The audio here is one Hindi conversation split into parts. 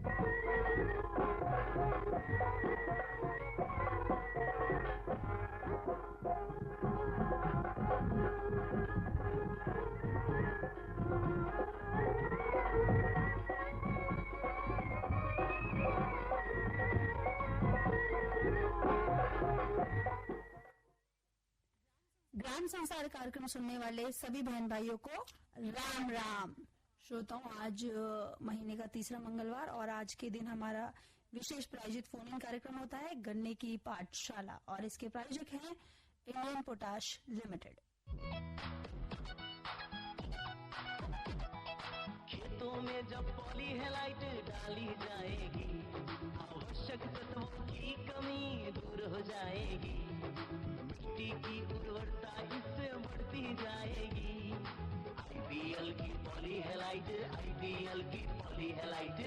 ग्राम संसार कार्यक्रम सुनने वाले सभी बहन भाइयों को राम राम। श्रोताओं, आज महीने का तीसरा मंगलवार और आज के दिन हमारा विशेष प्रायोजित फोन इन कार्यक्रम होता है गन्ने की पाठशाला और इसके प्रायोजक हैं इंडियन पोटाश लिमिटेड। खेतों में जब पॉलीहेलाइट डाली जाएगी, आवश्यक तत्वों की कमी दूर हो जाएगी, मिट्टी की उर्वरता इससे बढ़ती जाएगी। आईपीएल की पॉलीहेलाइट, आईपीएल की पॉलीहेलाइट,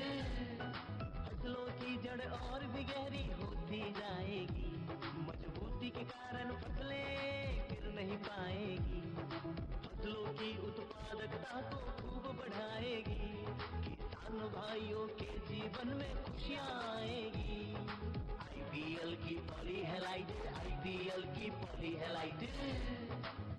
फसलों की जड़ और भी गहरी होती जाएगी, मजबूती के कारण फसलें गिर नहीं पाएगी, फसलों की उत्पादकता को खूब बढ़ाएगी, किसान भाइयों के जीवन में खुशियाँ आएगी। आईपीएल की पॉलीहेलाइट, आईपीएल की पॉलीहेलाइट।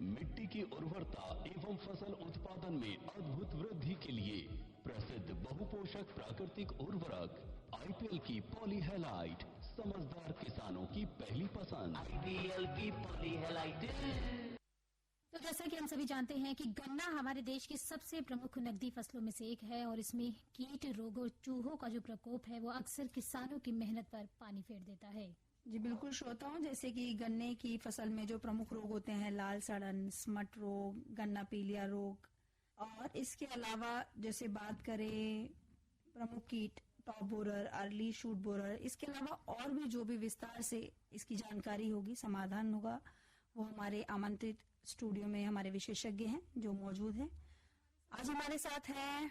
मिट्टी की उर्वरता एवं फसल उत्पादन में अद्भुत वृद्धि के लिए प्रसिद्ध बहुपोषक प्राकृतिक उर्वरक आईपीएल की पॉलीहेलाइट, समझदार किसानों की पहली पसंद। आईपीएल की पॉलीहेलाइट। तो जैसा कि हम सभी जानते हैं कि गन्ना हमारे देश की सबसे प्रमुख नकदी फसलों में से एक है और इसमें कीट, रोग और चूहों का जो प्रकोप है वो अक्सर किसानों की मेहनत पर पानी फेर देता है। जी बिल्कुल श्रोताओं, जैसे कि गन्ने की फसल में जो प्रमुख रोग होते हैं लाल सड़न, स्मट रोग, गन्ना पीलिया रोग और इसके अलावा जैसे बात करें प्रमुख कीट top borer, early shoot borer, इसके अलावा और भी जो भी विस्तार से इसकी जानकारी होगी, समाधान होगा, वो हमारे आमंत्रित स्टूडियो में हमारे विशेषज्ञ हैं जो मौजूद हैं। आज हमारे साथ हैं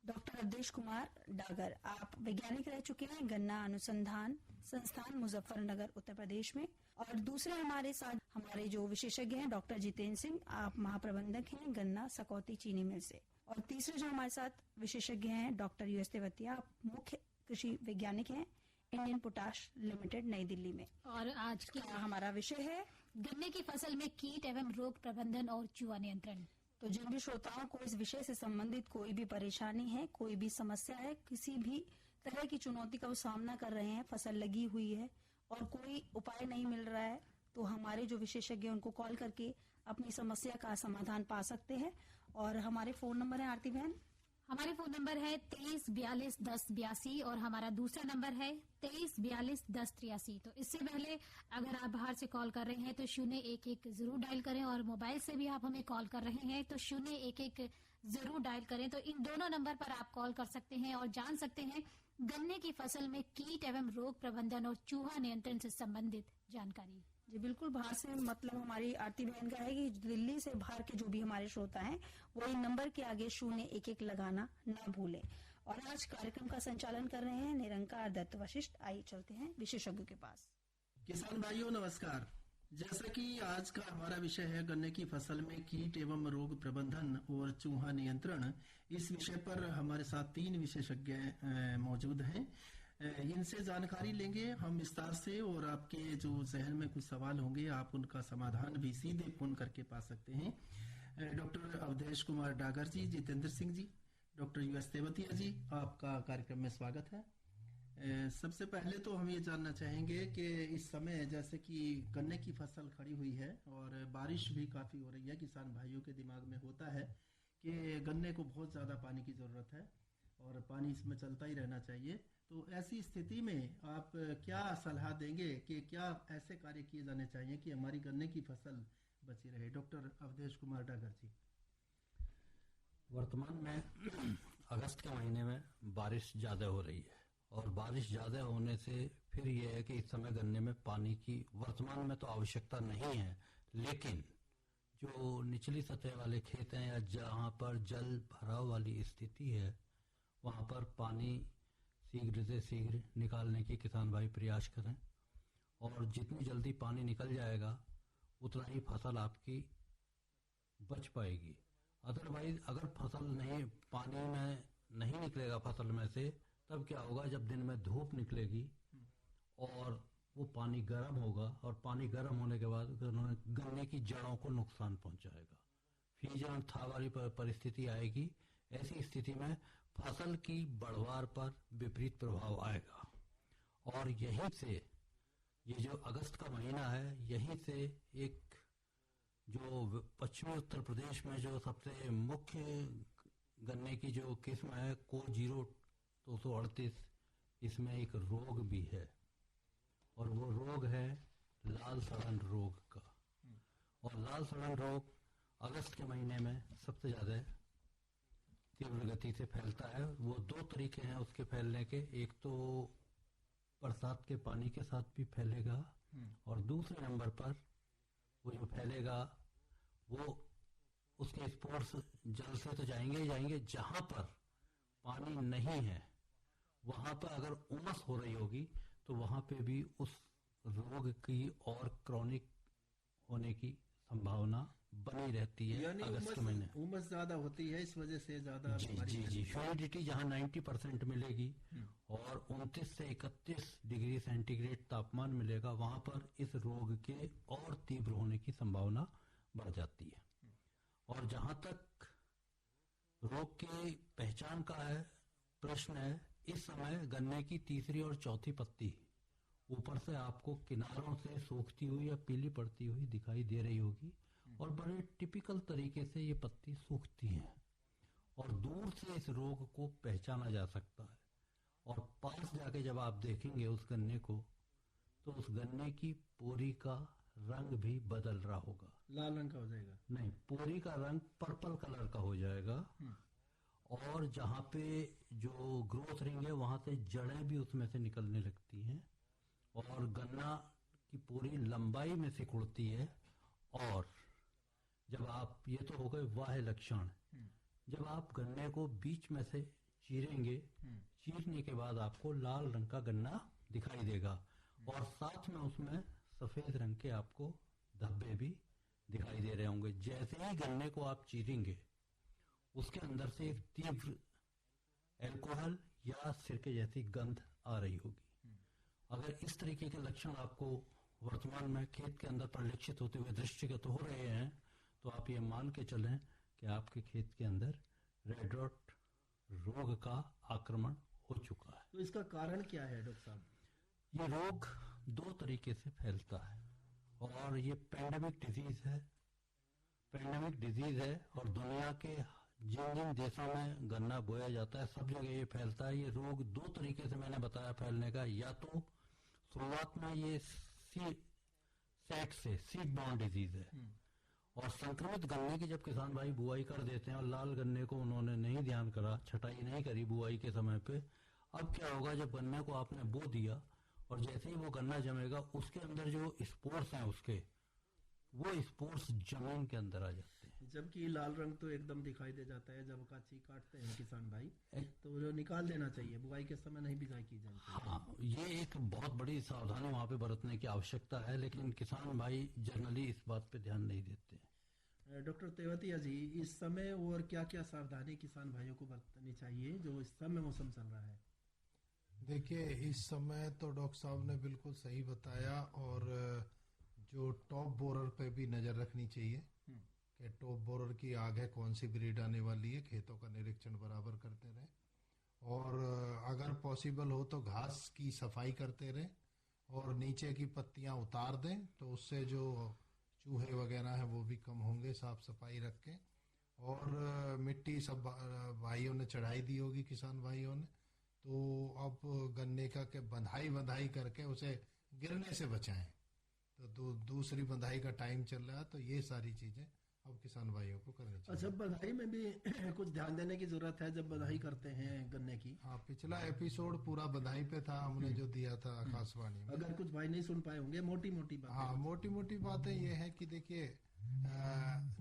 डॉक्टर अवधेश कुमार डागर। आप वैज्ञानिक रह चुके हैं गन्ना अनुसंधान संस्थान मुजफ्फरनगर उत्तर प्रदेश में। और दूसरे हमारे साथ हमारे जो विशेषज्ञ हैं डॉक्टर जितेंद्र सिंह, आप महाप्रबंधक हैं गन्ना सकौती चीनी मिल से। और तीसरे जो हमारे साथ विशेषज्ञ हैं डॉक्टर यूएस तेवतिया, आप मुख्य कृषि वैज्ञानिक हैं इंडियन पोटाश लिमिटेड नई दिल्ली में। और आज क्या हमारा विषय है गन्ने की फसल में कीट एवं रोग प्रबंधन और चूहा नियंत्रण। तो जिन भी श्रोताओं को इस विषय से संबंधित कोई भी परेशानी है, कोई भी समस्या है, किसी भी तरह की चुनौती का वो सामना कर रहे हैं, फसल लगी हुई है और कोई उपाय नहीं मिल रहा है, तो हमारे जो विशेषज्ञ हैं उनको कॉल करके अपनी समस्या का समाधान पा सकते हैं। और हमारे फोन नंबर है आरती बहन, हमारे फोन नंबर है 23421082 और हमारा दूसरा नंबर है 23421083। तो इससे पहले अगर आप बाहर से कॉल कर रहे हैं तो 011 जरूर डायल करें और मोबाइल से भी आप हमें कॉल कर रहे हैं तो 011 जरूर डायल करें। तो इन दोनों नंबर पर आप कॉल कर सकते हैं और जान सकते हैं गन्ने की फसल में कीट एवं रोग प्रबंधन और चूहा नियंत्रण से संबंधित जानकारी। जी बिल्कुल, बाहर से मतलब हमारी आरती बहन का है कि दिल्ली से बाहर के जो भी हमारे श्रोता हैं वो इन नंबर के आगे 011 लगाना न भूलें। और आज कार्यक्रम का संचालन कर रहे हैं निरंकार दत्त वशिष्ठ। आइए चलते हैं विशेषज्ञों के पास। किसान भाइयों नमस्कार। जैसा कि आज का हमारा विषय है गन्ने की फसल में कीट एवं रोग प्रबंधन और चूहा नियंत्रण, इस विषय पर हमारे साथ 3 विशेषज्ञ मौजूद हैं। इनसे जानकारी लेंगे हम विस्तार से और आपके जो जहन में कुछ सवाल होंगे आप उनका समाधान भी सीधे फोन करके पा सकते हैं। डॉक्टर अवधेश कुमार डागर जी, जितेंद्र सिंह जी, डॉक्टर यूएस तेवतिया जी, आपका कार्यक्रम में स्वागत है। सबसे पहले तो हम ये जानना चाहेंगे कि इस समय जैसे कि गन्ने की फसल खड़ी हुई है और बारिश भी काफी हो रही है, किसान भाइयों के दिमाग में होता है कि गन्ने को बहुत ज्यादा पानी की जरूरत है और पानी इसमें चलता ही रहना चाहिए। तो ऐसी स्थिति में आप क्या सलाह देंगे कि क्या ऐसे कार्य किए जाने चाहिए कि हमारी गन्ने की फसल बची रहे? डॉक्टर अवधेश कुमार डागर जी। वर्तमान में अगस्त के महीने में बारिश ज्यादा हो रही है और बारिश ज्यादा होने से फिर यह है कि इस समय गन्ने में पानी की वर्तमान में तो आवश्यकता नहीं है, लेकिन जो निचली सतह वाले खेत हैं या जहां पर जल भराव वाली स्थिति है वहां पर पानी शीघ्र से शीघ्र निकालने की किसान भाई प्रयास करें और जितनी जल्दी पानी निकल जाएगा उतना ही फसल आपकी बच पाएगी। अदरवाइज अगर फसल नहीं पानी में नहीं निकलेगा फसल में से तब क्या होगा, जब दिन में धूप निकलेगी और वो पानी गर्म होगा, और पानी गर्म होने के बाद गन्ने की जड़ों को नुकसान पहुंचाएगा। फीजन था वाली परिस्थिति आएगी। ऐसी स्थिति में फसल की बढ़वार पर विपरीत प्रभाव आएगा। और यहीं से ये जो अगस्त का महीना है, यहीं से एक जो पश्चिमी उत्तर प्रदेश में जो सबसे मुख्य गन्ने की जो किस्म है को 0238, इसमें एक रोग भी है, और वो रोग है लाल सड़न रोग का। और लाल सड़न रोग अगस्त के महीने में सबसे ज्यादा तीव्र गति से फैलता है। वो 2 तरीके हैं उसके फैलने के, एक तो बरसात के पानी के साथ भी फैलेगा, और दूसरे नंबर पर वो जो फैलेगा वो उसके स्पोर्स जल से तो जाएंगे ही जाएंगे, जहां पर पानी नहीं है वहां पर अगर उमस हो रही होगी तो वहां पे भी उस रोग की और क्रॉनिक होने की संभावना बनी रहती है। यानी अगस्त के महीने उमस ज्यादा होती है, इस वजह से ज्यादा जी ह्यूमिडिटी जहां 90% मिलेगी और 29 से 31 डिग्री सेंटीग्रेड तापमान मिलेगा, वहां पर इस रोग के और तीव्र होने की संभावना बढ़ जाती है। और जहां तक रोग की पहचान का है प्रश्न है, इस समय गन्ने की तीसरी और चौथी पत्ती ऊपर से आपको किनारों से सूखती हुई या पीली पड़ती हुई दिखाई दे रही होगी, और बड़े टिपिकल तरीके से ये पत्ती सूखती हैं, और दूर से इस रोग को पहचाना जा सकता है। और पास जाके जब आप देखेंगे उस गन्ने को, तो उस गन्ने की पोरी का रंग भी बदल रहा होगा। लाल रंग का हो जाएगा? नहीं, पोरी का रंग पर्पल कलर का हो जाएगा, और जहाँ पे जो ग्रोथ रिंग है वहां से जड़ें भी उसमें से निकलने लगती हैं, और गन्ना की पूरी लंबाई में सिकुड़ती है। और जब आप, ये तो हो गए वाह्य लक्षण, जब आप गन्ने को बीच में से चीरेंगे, चीरने के बाद आपको लाल रंग का गन्ना दिखाई देगा, और साथ में उसमें सफेद रंग के आपको धब्बे भी दिखाई दे रहे होंगे। जैसे ही गन्ने को आप चीरेंगे, उसके अंदर से एक तीव्र अल्कोहल या सिरके जैसी गंध आ रही होगी। अगर इस तरीके के लक्षण आपको वर्तमान में खेत के अंदर परिलक्षित होते हुए दृष्टिगत हो रहे हैं, तो आप ये मान के चलें कि आपके खेत के अंदर रेड रॉट रोग का आक्रमण हो चुका है। तो इसका कारण क्या है डॉक्टर साहब? ये रोग 2 तरीके से फैलता है, और ये पैंडेमिक डिजीज है, और दुनिया के जिन जिन देशों में गन्ना बोया जाता है सब जगह ये फैलता है। ये रोग 2 तरीके से मैंने बताया फैलने का। या तो शुरुआत में ये सीड बॉर्न डिजीज है, और संक्रमित गन्ने की जब किसान भाई बुआई कर देते हैं और लाल गन्ने को उन्होंने नहीं ध्यान करा, छटाई नहीं करी बुआई के समय पे, अब क्या होगा, जब गन्ने को आपने बो दिया और जैसे ही वो गन्ना जमेगा, उसके अंदर जो स्पोर्स हैं उसके, वो स्पोर्स जमीन के अंदर आ जाते हैं। जबकि लाल रंग तो एकदम दिखाई दे जाता है जब काची काटते हैं किसान भाई, तो वो निकाल देना चाहिए, बुआई के समय नहीं बिजाई की जानी चाहिए। हाँ, ये एक बहुत बड़ी सावधानी वहाँ पे बरतने की आवश्यकता है, लेकिन किसान भाई जनरली इस बात पे ध्यान नहीं देते। डॉक्टर तेवतिया जी, इस समय और क्या क्या सावधानी किसान भाइयों को बरतनी चाहिए जो इस समय मौसम चल रहा है? देखिए, इस समय तो डॉक्टर साहब ने बिल्कुल सही बताया, और जो टॉप बोरर पे भी नज़र रखनी चाहिए कि टॉप बोरर की आगे कौन सी ब्रीड आने वाली है, खेतों का निरीक्षण बराबर करते रहें, और अगर पॉसिबल हो तो घास की सफाई करते रहें, और नीचे की पत्तियां उतार दें, तो उससे जो चूहे वगैरह हैं वो भी कम होंगे, साफ सफाई रखें। और मिट्टी सब भाइयों ने चढ़ाई दी होगी, किसान भाइयों ने, तो अब गन्ने का के बंधाई करके उसे गिरने से बचाएं। तो दूसरी बंधाई का टाइम चल रहा है, तो ये सारी चीजें अब किसान भाइयों को करनी चाहिए। अच्छा, बधाई में भी कुछ ध्यान देने की जरूरत है जब बधाई करते हैं गन्ने की। हाँ, पिछला एपिसोड पूरा बधाई पे था, हमने जो दिया था आकाशवाणी में। अगर कुछ भाई नहीं सुन पाए होंगे, मोटी मोटी बातें। हाँ, मोटी मोटी बातें ये है कि देखिए,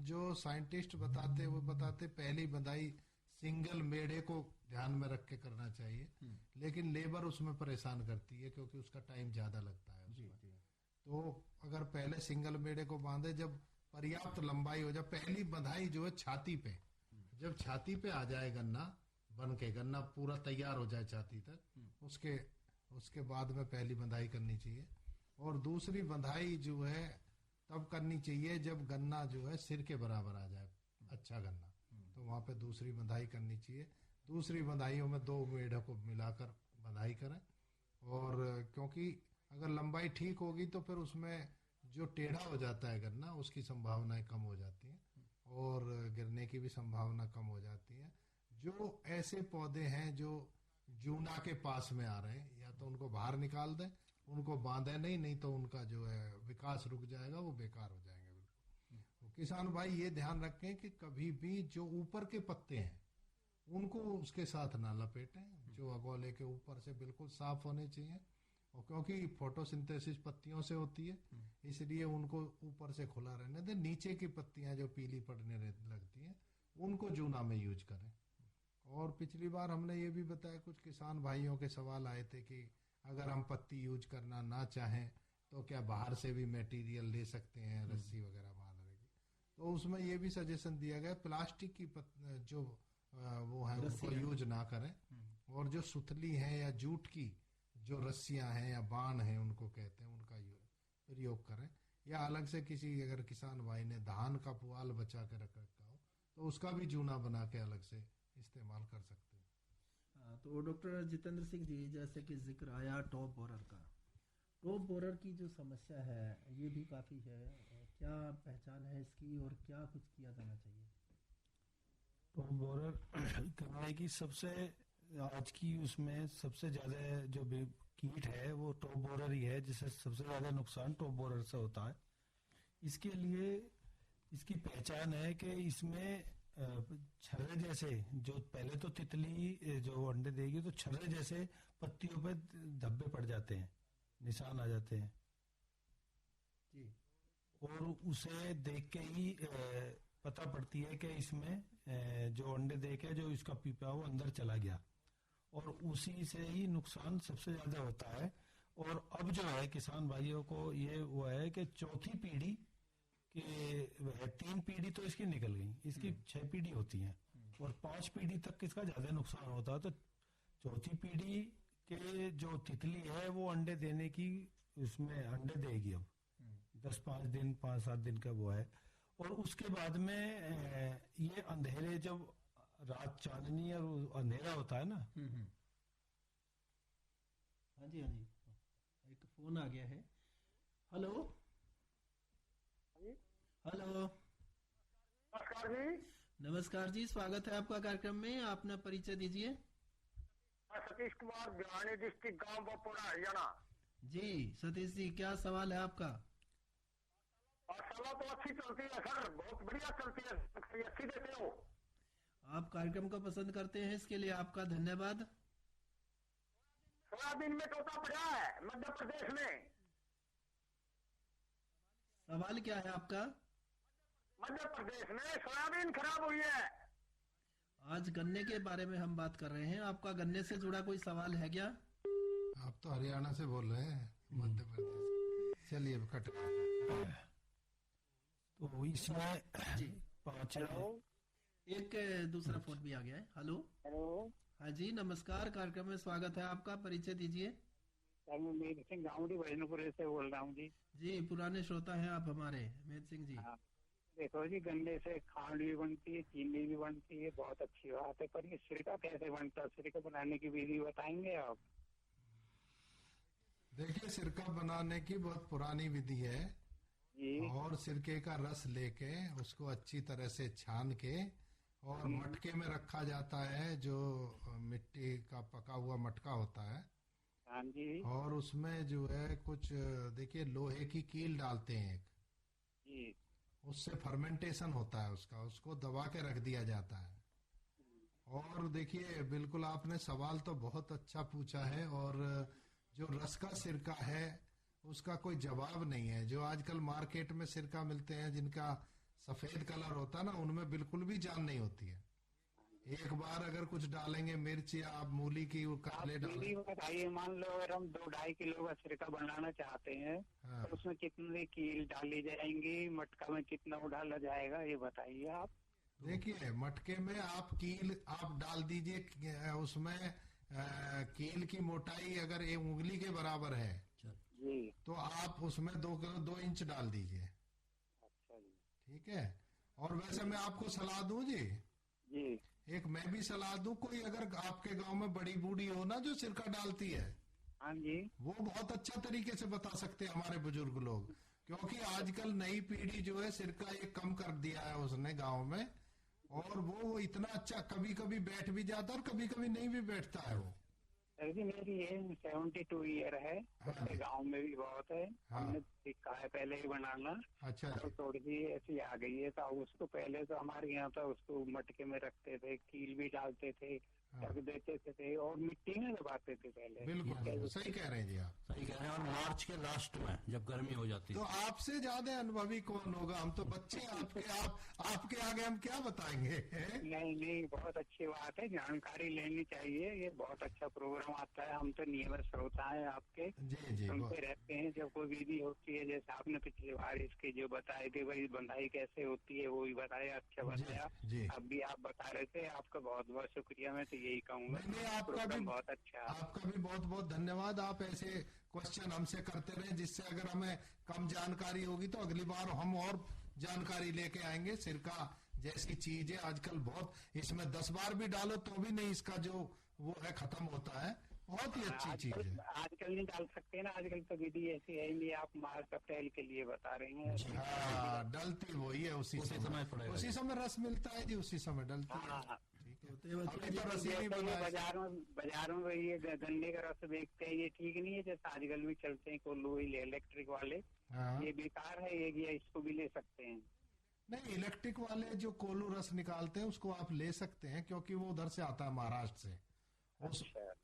जो साइंटिस्ट बताते वो बताते पहली बधाई सिंगल मेढ़े को ध्यान में रख के करना चाहिए, लेकिन लेबर उसमें परेशान करती है क्योंकि उसका टाइम ज्यादा लगता है उसमें। तो अगर पहले सिंगल मेढ़े को बांधे, जब पर्याप्त लंबाई हो जाए, पहली बंधाई जो है छाती पे, जब छाती पे आ जाए गन्ना, बन के गन्ना पूरा तैयार हो जाए छाती तक, उसके उसके बाद में पहली बंधाई करनी चाहिए। और दूसरी बंधाई जो है तब करनी चाहिए जब गन्ना जो है सिर के बराबर आ जाए, अच्छा गन्ना, तो वहां पे दूसरी बंधाई करनी चाहिए। दूसरी बंधाइयों में 2 मेढ़ को मिलाकर बंधाई करें। और क्योंकि अगर लंबाई ठीक होगी तो फिर उसमें जो टेढ़ा हो जाता है गन्ना, उसकी संभावनाएं कम हो जाती हैं और गिरने की भी संभावना कम हो जाती है। जो ऐसे पौधे हैं जो जूना के पास में आ रहे हैं, या तो उनको बाहर निकाल दें, उनको बांधे नहीं तो उनका जो है विकास रुक जाएगा, वो बेकार हो जाएंगे बिल्कुल। तो किसान भाई ये ध्यान रखें कि कभी भी जो ऊपर के पत्ते हैं उनको उसके साथ ना लपेटें, जो अगोले के ऊपर से बिल्कुल साफ होने चाहिए। और क्योंकि फोटोसिंथेसिस पत्तियों से होती है, इसलिए उनको ऊपर से खुला रहने दें। नीचे की पत्तियां जो पीली पड़ने लगती हैं उनको जूना में यूज करें। और पिछली बार हमने ये भी बताया, कुछ किसान भाइयों के सवाल आए थे कि अगर हम पत्ती यूज करना ना चाहें तो क्या बाहर से भी मटेरियल ले सकते हैं रस्सी वगैरह बांधने की। तो उसमें ये भी सजेशन दिया गया प्लास्टिक की जो वो है उनको यूज ना करें, और जो सुतली है या जूट की जो रस्सियां हैं या बाण हैं उनको कहते हैं, उनका प्रयोग करें। या अलग से किसी अगर किसान भाई ने धान का पुआल बचा के रख रखा हो तो उसका भी जूना बना के अलग से इस्तेमाल कर सकते हैं। तो डॉक्टर जितेंद्र सिंह जी, जैसे कि जिक्र आया टॉप बोरर का, टॉप बोरर की जो समस्या है ये भी काफ़ी है, क्या पहचान है इसकी और क्या कुछ किया जाना चाहिए? टॉप बोरर करने की सबसे आज की उसमें सबसे ज़्यादा जो कीट है वो टॉप बोरर ही है, जिससे सबसे ज़्यादा नुकसान टॉप बोरर से होता है। इसके लिए इसकी पहचान है कि इसमें छर्रे जैसे, जो पहले तो तितली जो अंडे देगी तो छर्रे जैसे पत्तियों पे धब्बे पड़ जाते हैं, निशान आ जाते हैं जी। और उसे देख के ही पता पड़ती है कि इसमें जो अंडे दे के जो इसका पीपा वो अंदर चला गया, और उसी से ही नुकसान सबसे ज्यादा होता है। और अब जो है किसान भाइयों को ये हुआ है कि चौथी पीढ़ी कि 3 पीढ़ी तो इसकी निकल गई, इसकी 6 पीढ़ी होती है और 5 पीढ़ी तक इसका ज्यादा नुकसान होता है। तो चौथी पीढ़ी के जो तितली है वो अंडे देने की, उसमें अंडे देगी अब 10-5 दिन 5-7 दिन का वो है। और उसके बाद में ये अंधेरे, जब रात चांदनी और अंधेरा होता है ना। हाँ जी, हाँ जी, एक फोन आ गया है। हेलो हेलो, नमस्कार जी। नमस्कार जी, स्वागत है आपका कार्यक्रम में। अपना परिचय दीजिए। मैं सतीश कुमार, भिवानी डिस्ट्रिक्ट, गांव बपोड़ा, हरियाणा। जी सतीश जी, क्या सवाल है आपका? माशाल्लाह तो अच्छी चलती है सर, बहुत बढ़िया चलती है, अच्छी देते हो। आप कार्यक्रम को पसंद करते हैं, इसके लिए आपका धन्यवाद। सोयाबीन में तोता पड़ा है मध्य प्रदेश में। सवाल क्या है आपका? मध्य प्रदेश में सोयाबीन खराब हुई है। आज गन्ने के बारे में हम बात कर रहे हैं, आपका गन्ने से जुड़ा कोई सवाल है क्या? आप तो हरियाणा से बोल रहे हैं, मध्य प्रदेश। चलिए कट। तो इसमें जी 5 एक दूसरा फोन भी आ गया है। हेलो हेलो, हाँ जी, नमस्कार, कार्यक्रम में स्वागत है आपका। परिचय दीजिए। मैं मेद सिंह गांवडी भजनपुर से बोल रहा हूँ जी। जी, पुराने श्रोता हैं आप हमारे, मेद सिंह जी। हाँ, देखो जी, गन्ने से खांड भी बनती है, चीनी भी बनती है, बहुत अच्छी बात है। पर ये सिरका कैसे बनता है? सिरका बनाने की विधि बताएंगे आप? देखिए, सिरका बनाने की बहुत पुरानी विधि है जी। और सिरके का रस लेके उसको अच्छी तरह से छान के और मटके में रखा जाता है, जो मिट्टी का पका हुआ मटका होता है। हाँ जी और उसमें जो है कुछ, देखिए, लोहे की कील डालते हैं एक, जी। उससे फर्मेंटेशन होता है उसका, उसको दबा के रख दिया जाता है। और देखिए, बिल्कुल आपने सवाल तो बहुत अच्छा पूछा है। और जो रस का सिरका है उसका कोई जवाब नहीं है। जो आजकल मार्केट में सिरका मिलते हैं जिनका सफेद कलर होता है ना, उनमें बिल्कुल भी जान नहीं होती है। एक बार अगर कुछ डालेंगे, मिर्च या आप मूली की वो काले डालें। बताइए, मान लो अगर हम 2-2.5 किलो का सिरका बनाना चाहते हैं, हाँ। तो उसमें कितनी कील डाली जाएंगी, मटका में कितना डाला जाएगा, ये बताइए आप। देखिए मटके में आप कील आप डाल दीजिए, उसमें कील की मोटाई अगर 1 उंगली के बराबर है जी। तो आप उसमें 2 इंच डाल दीजिए। अच्छा जी। ठीक है। और वैसे मैं आपको सलाह दूं जी, जी। एक मैं भी सलाह दूं, कोई अगर आपके गांव में बड़ी बूढ़ी हो ना जो सिरका डालती है, हाँ जी। वो बहुत अच्छा तरीके से बता सकते हैं हमारे बुजुर्ग लोग, क्योंकि आजकल नई पीढ़ी जो है सिरका एक कम कर दिया है उसने गांव में, और वो इतना अच्छा कभी कभी बैठ भी जाता है और कभी कभी नहीं भी बैठता है वो। सर जी मेरी एज 72 ईयर है। हाँ। गांव में भी बहुत है। हाँ। हमने सीखा है पहले ही बनाना। अच्छा तो थोड़ी सी ऐसी आ गई है। तो उसको पहले तो हमारे यहाँ तो उसको मटके में रखते थे, कील भी डालते थे, ढक देते थे और मिट्टी में दबाते थे पहले। बिल्कुल सही कह रहे हैं जी आप, सही कह रहे हैं। और मार्च के लास्ट में जब गर्मी हो जाती तो है, आपसे ज्यादा अनुभवी कौन होगा, हम तो बच्चे आपके आगे हम क्या बताएंगे। नहीं नहीं, बहुत अच्छी बात है, जानकारी लेनी चाहिए। ये बहुत अच्छा प्रोग्राम आता है। हम तो नियमित श्रोता हैं आपके, जी जी सुनते रहते हैं जब कोई विधि होती है। जैसे आपने पिछली बार इसके जो बताए थे भाई बंधाई कैसे होती है वो भी बताया, अच्छा बताया। जी। अब भी आप बता रहे थे, आपका बहुत बहुत शुक्रिया। मैं तो यही कहूँगा, नहीं, आपका भी प्रोग्राम बहुत अच्छा है। आपका भी बहुत बहुत धन्यवाद। आप ऐसे क्वेश्चन हमसे करते रहे, जिससे अगर हमें कम जानकारी होगी तो अगली बार हम और जानकारी लेके आएंगे। सिरका जैसी चीज है आजकल बहुत, इसमें 10 बार भी डालो तो भी नहीं इसका जो वो है खत्म होता है। बहुत ही अच्छी चीज है। आजकल नहीं डाल सकते ना, आजकल तो विधि ऐसी है नहीं। आप मार्च अप्रैल के लिए बता रहे हैं। हाँ, डलती वही है उसी समय पड़ेगा, उसी समय रस मिलता है जी, उसी समय डलती है। हाँ। अभी तो रसीली बाजारों में ये गन्ने का रस बेचते हैं, ये ठीक नहीं है। जैसे आजकल भी चलते हैं कोल्हू इलेक्ट्रिक वाले, ये बेकार है। ये इसको भी ले सकते हैं। नहीं, इलेक्ट्रिक वाले जो कोल्हू रस निकालते हैं उसको आप ले सकते हैं, क्योंकि वो उधर से आता है महाराष्ट्र से।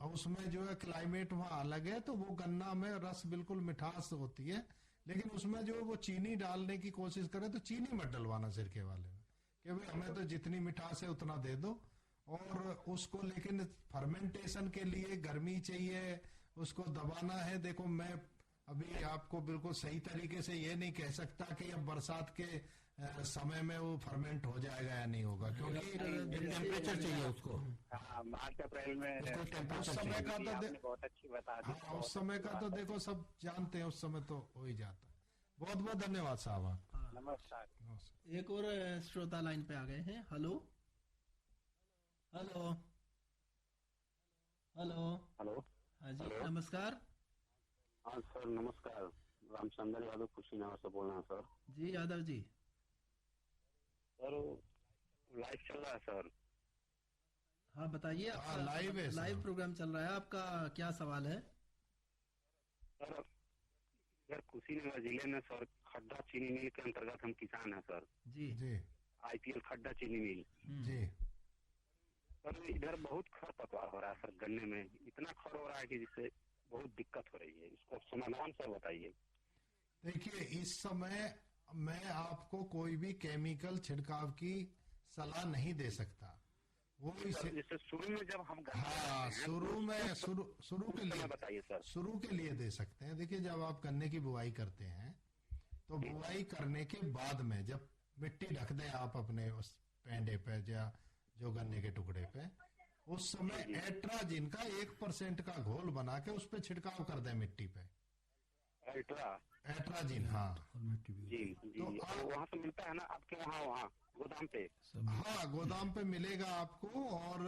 उसमें जो है क्लाइमेट वहाँ अलग है, तो वो गन्ना में रस बिल्कुल मिठास होती है। लेकिन उसमें जो वो चीनी डालने की कोशिश करे तो चीनी मत डलवाना सिरके वाले में, कि भाई हमें तो जितनी मिठास है उतना दे दो। और उसको लेकिन फर्मेंटेशन के लिए गर्मी चाहिए, उसको दबाना है। देखो मैं अभी आपको बिल्कुल सही तरीके से ये नहीं कह सकता कि अब बरसात के समय में वो फर्मेंट हो जाएगा या नहीं होगा, क्योंकि टेम्परेचर चाहिए उसको। मार्च अप्रैल में उस समय का तो बहुत अच्छी बता दी। हाँ, उस समय का तो देखो सब जानते हैं, उस समय तो हो ही जाता है। बहुत बहुत धन्यवाद साहब। नमस्कार। एक और श्रोता लाइन पे आ गए हैं। Hello hello hello hello. हाँ जी नमस्कार। हाँ सर नमस्कार, रामचंद्र यादव कुशीनगर से बोल रहे हैं सर। जी यादव जी। सर लाइव चल रहा है सर। हाँ बताइए। लाइव है, लाइव प्रोग्राम चल रहा है, आपका क्या सवाल है? सर इधर कुशीनगर जिले में सर खड्डा चीनी मिल के अंतर्गत हम किसान हैं सर। जी जी IPL खड्डा चीनी मिल। जी। सर इधर बहुत खरपतवार हो रहा है सर, गन्ने में इतना खर हो रहा है कि जिससे बहुत दिक्कत हो रही है। इसका समाधान सर बताइए। देखिए, इस समय मैं आपको कोई भी केमिकल छिड़काव की सलाह नहीं दे सकता। वो जैसे शुरू में जब हम हाँ, शुरू के लिए बताइए सर। शुरू के लिए दे सकते हैं। देखिए, जब आप गन्ने की बुआई करते हैं तो बुआई करने के बाद में जब मिट्टी ढक दें आप अपने उस पेंडे पे या जो गन्ने के टुकड़े पे, उस समय एट्राजिन का 1% का घोल बना के उस पे छिड़काव कर दें मिट्टी पे। एट्राजिन, हाँ जी जी। तो वहाँ से मिलता है ना आपके वहाँ गोदाम पे? हाँ, गोदाम पे मिलेगा आपको। और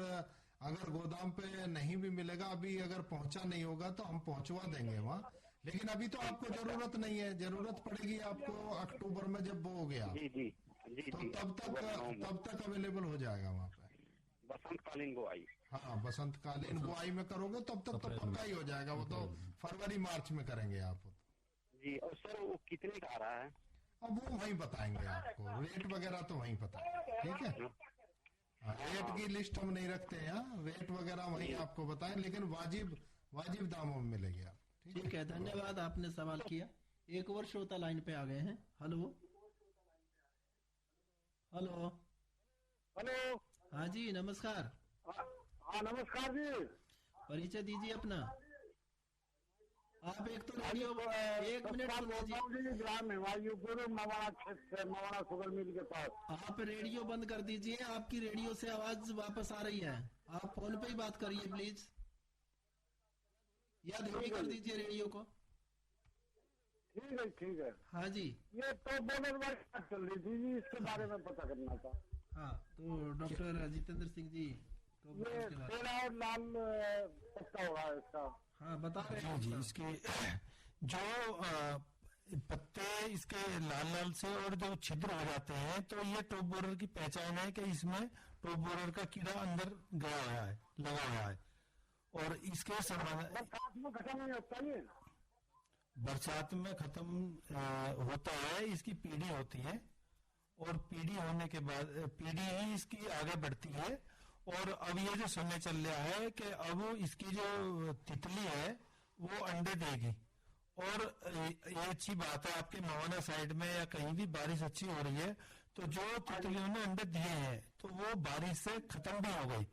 अगर गोदाम पे नहीं भी मिलेगा, अभी अगर पहुंचा नहीं होगा तो हम पहुंचवा देंगे वहाँ। लेकिन अभी तो आपको जरूरत नहीं है, जरूरत पड़ेगी आपको अक्टूबर में जब बो गया। जी जी जी। तो तब तक अवेलेबल हो जाएगा वहाँ पे। बसंतकालीन बुआई? हाँ, बसंतकालीन बुआई में करोगे तब तक तो पक्का ही हो जाएगा। वो तो फरवरी मार्च में करेंगे आप जी। और सर वो कितने का आ रहा है? अब वो वहीं बताएंगे आपको, रेट वगैरह तो वहीं बताएंगे। ठीक है, रेट की लिस्ट हम नहीं रखते हैं, रेट वगैरह वहीं आपको बताएं, लेकिन वाजिब दामों में मिलेगी आप। ठीक है, धन्यवाद, आपने सवाल किया। एक और श्रोता लाइन पे आ गए हैं। Hello hello hello. हाँ जी नमस्कार। हाँ नमस्कार जी। परिचय दीजिए अपना। आप एक तो रेडियो, एक मिनट सुन लीजिए, ग्राम हिमायूपुर मवाना क्षेत्र से, मवाना शुगर मिल के पास। आप रेडियो बंद कर दीजिए, आपकी रेडियो से आवाज वापस आ रही है, आप फोन पे ही बात करिए प्लीज, या धीमी कर दीजिए रेडियो को। ठीक है। हाँ जी, ये तो बोनर बात चल रही थी जी, इसके बारे में पता करना था। हाँ, तो डॉक्टर जितेंद्र सिंह जी, तो ये पीला और लाल पत्ता होगा इसका। हाँ, बता रहे हैं जी। इसके जो पत्ते इसके लाल लाल से और जो छिद्र हो जाते हैं, तो ये टॉप बोरर की पहचान है कि इसमें टॉप बोरर का कीड़ा अंदर गया हुआ है, लगा हुआ है। और इसके समान बरसात में खत्म नहीं होता, ये बरसात में खत्म होता है, इसकी पीढ़ी होती है, और पीढ़ी होने के बाद पीढ़ी ही इसकी आगे बढ़ती है। और अब ये जो समय चल रहा है कि अब इसकी जो तितली है वो अंडे देगी। और ये अच्छी बात है, आपके मवाना साइड में या कहीं भी बारिश अच्छी हो रही है, तो जो तितलियों ने अंडे दिए हैं तो वो बारिश से खत्म भी हो गई।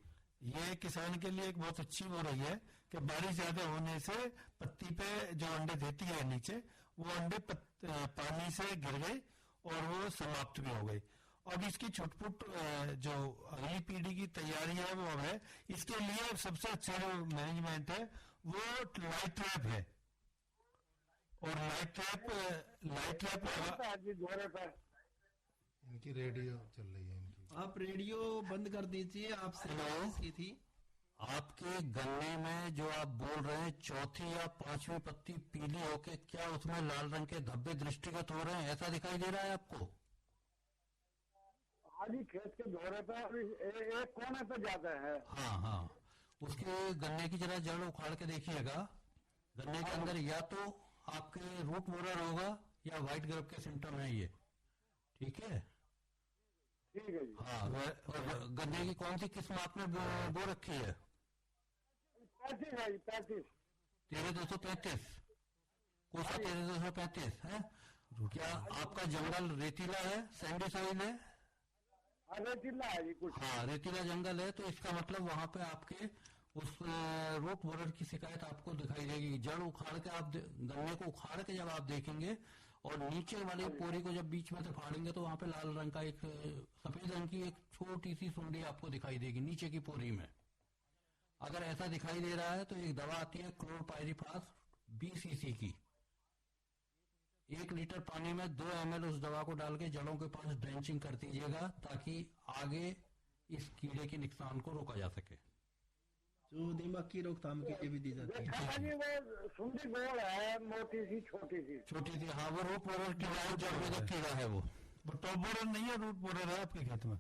ये किसान के लिए एक बहुत अच्छी हो रही है कि बारिश ज्यादा होने से पत्ती पे जो अंडे देती है नीचे, वो अंडे पानी से गिर गए और वो समाप्त भी हो गई। अब इसकी छुटपुट जो अगली पीढ़ी की तैयारी है वो अब है। इसके लिए सबसे अच्छा जो मैनेजमेंट है वो लाइट ट्रैप है। और लाइट ट्रैप इनकी रेडियो चल रही है इनकी। आप रेडियो बंद कर दीजिए, आपसे की थी। आपके गन्ने में जो आप बोल रहे हैं चौथी या पांचवी पत्ती पीली होके, क्या उसमें लाल रंग के धब्बे दृष्टिगत हो रहे हैं, ऐसा दिखाई दे रहा है आपको? आज ही खेत के दौरे पे एक कोने पे जाता है। हाँ, उसके गन्ने की जरा जड़ उखाड़ के देखिएगा। गन्ने के अंदर या तो आपके रूट बोरर होगा या व्हाइट ग्रब के सिम्टम है ये। ठीक है जी। हाँ, और गन्ने की कौन सी किस्म आपने बो रखी है? 35 13-235 कोसा 13-235 है। क्या आपका जंगल रेतीला है, सैंडी सॉइल है? रेतीला है जी कुछ। हाँ, रेतीला जंगल है, तो इसका मतलब वहाँ पे आपके उस रूट बोरर की शिकायत आपको दिखाई देगी। जड़ उखाड़ के आप गन्ने को उखाड़ के जब आप देखेंगे और नीचे वाली पोरी को जब बीच में से फाड़ेंगे तो वहाँ पे लाल रंग का एक सफेद रंग की एक छोटी सी सुंडी आपको दिखाई देगी नीचे की पोरी में। अगर ऐसा दिखाई दे रहा है तो एक दवा आती है क्लोरपाइरिफास 20 cc की। 1 लीटर पानी में 2 ml उस दवा को डाल के जड़ों के पास ड्रेंचिंग कर दीजिएगा, ताकि आगे इस कीड़े के नुकसान को रोका जा सके। जो दीमक की रोकथाम के लिए भी दी जाती है। वो सुंडी गोल है, मोटी सी छोटी सी। हाँ, वो रूट बोरर कीड़ा है। वो टॉप बोरर नहीं है, रूट बोरर है आपके खेत में।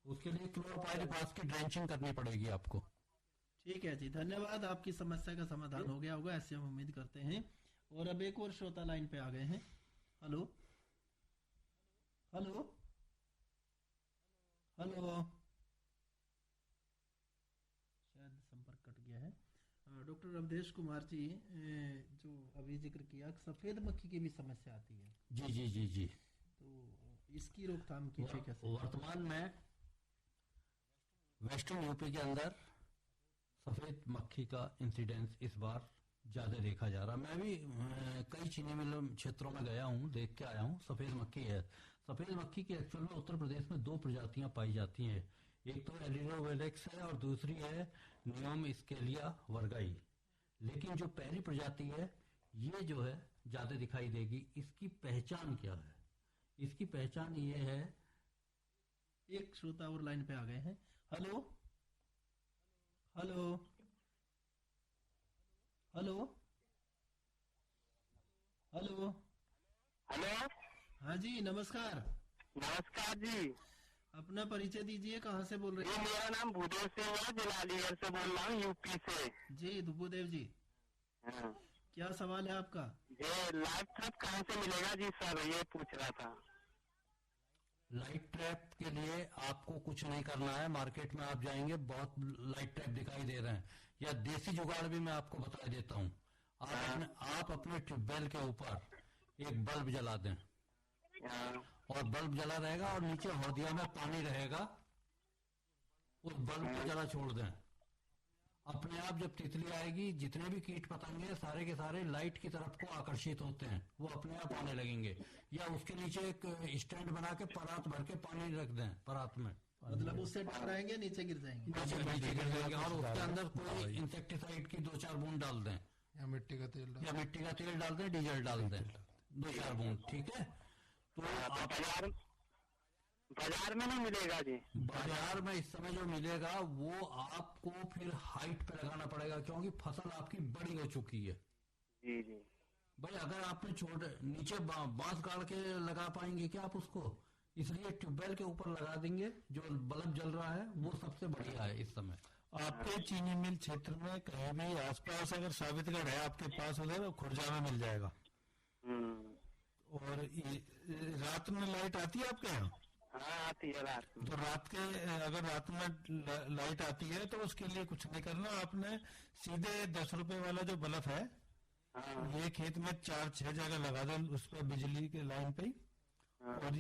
उसके लिए क्लोरोपाइरिफास की ड्रेंचिंग करनी पड़ेगी आपको। ठीक है जी, धन्यवाद। आपकी समस्या का समाधान हो गया होगा, ऐसे हम उम्मीद करते हैं। और अब एक और श्रोता लाइन पे आ गए हैं। हेलो हेलो हेलो, शायद संपर्क कट गया है। डॉक्टर अवधेश कुमार जी, जो अभी जिक्र किया, सफेद मक्खी की भी समस्या आती है। जी जी जी जी, तो इसकी रोकथाम कीजिए कैसे? वर्तमान में वेस्टर्न यूपी के अंदर सफेद मक्खी का इंसिडेंस इस बार ज्यादा देखा जा रहा। मैं भी कई चीनी मिल क्षेत्रों में गया हूँ, देख के आया हूँ। सफेद मक्खी है। सफेद मक्खी की एक्चुअल में उत्तर प्रदेश में 2 प्रजातियां पाई जाती हैं। एक तो एलिरोवेलेक्स है और दूसरी है नियोम स्केलिया वर्गाई। लेकिन जो पहली प्रजाति है ये जो है ज्यादा दिखाई देगी। इसकी पहचान क्या है? इसकी पहचान ये है। एक श्रोता और लाइन पे आ गए हैं। Hello hello hello hello hello. हाँ जी, नमस्कार। नमस्कार जी। अपना परिचय दीजिए, कहाँ से बोल रहे हैं? मेरा नाम भूदेव सिंह है, जिला अलीगढ़ से बोल रहा हूँ, यूपी से। जी भूदेव जी, हाँ। क्या सवाल है आपका? ये लाइट ट्रैप कहाँ से मिलेगा जी सर, ये पूछ रहा था। लाइट ट्रैप के लिए आपको कुछ नहीं करना है। मार्केट में आप जाएंगे, बहुत लाइट ट्रैप दिखाई दे रहे हैं। या देसी जुगाड़ भी मैं आपको बता देता हूँ। आप अपने ट्यूबवेल के ऊपर एक बल्ब जला दें, और बल्ब जला रहेगा और नीचे हौदिया में पानी रहेगा, उस बल्ब को जला छोड़ दें। अपने आप जब तितली आएगी, जितने भी कीट पतंगे सारे के सारे लाइट की तरफ को आकर्षित होते हैं, वो अपने आप आने लगेंगे। या उसके नीचे एक स्टैंड बना के परात भर के पानी रख दें परात में, मतलब उससे टकराएंगे, नीचे गिर जाएंगे। नीचे गिर जाएंगे और उसके अंदर कोई इंसेक्टिसाइड की 2-4 बूंद डाल दें, या मिट्टी का तेल डाल दें, डीजल डाल दें 2-4 बूंद, ठीक है। तो बाजार में नहीं मिलेगा जी? बाजार में इस समय जो मिलेगा वो आपको फिर हाइट पे लगाना पड़ेगा, क्योंकि फसल आपकी बड़ी हो चुकी है। जी जी भाई अगर आपने छोटे नीचे बांस गाड़ के लगा पाएंगे क्या आप उसको? इसलिए ट्यूबवेल के ऊपर लगा देंगे, जो बल्ब जल रहा है वो सबसे बढ़िया है इस समय। आपके चीनी मिल क्षेत्र में कहीं भी आसपास अगर साबितगढ़ है आपके पास, उधर खुर्जा में मिल जाएगा। और रात में लाइट आती है आपके यहाँ? हाँ आती है रात में। तो अगर रात में लाइट आती है तो उसके लिए कुछ नहीं करना, आपने सीधे 10 रुपए वाला जो बल्ब है ये खेत में 4-6 जगह लगा दो उस पर बिजली के लाइन पे, और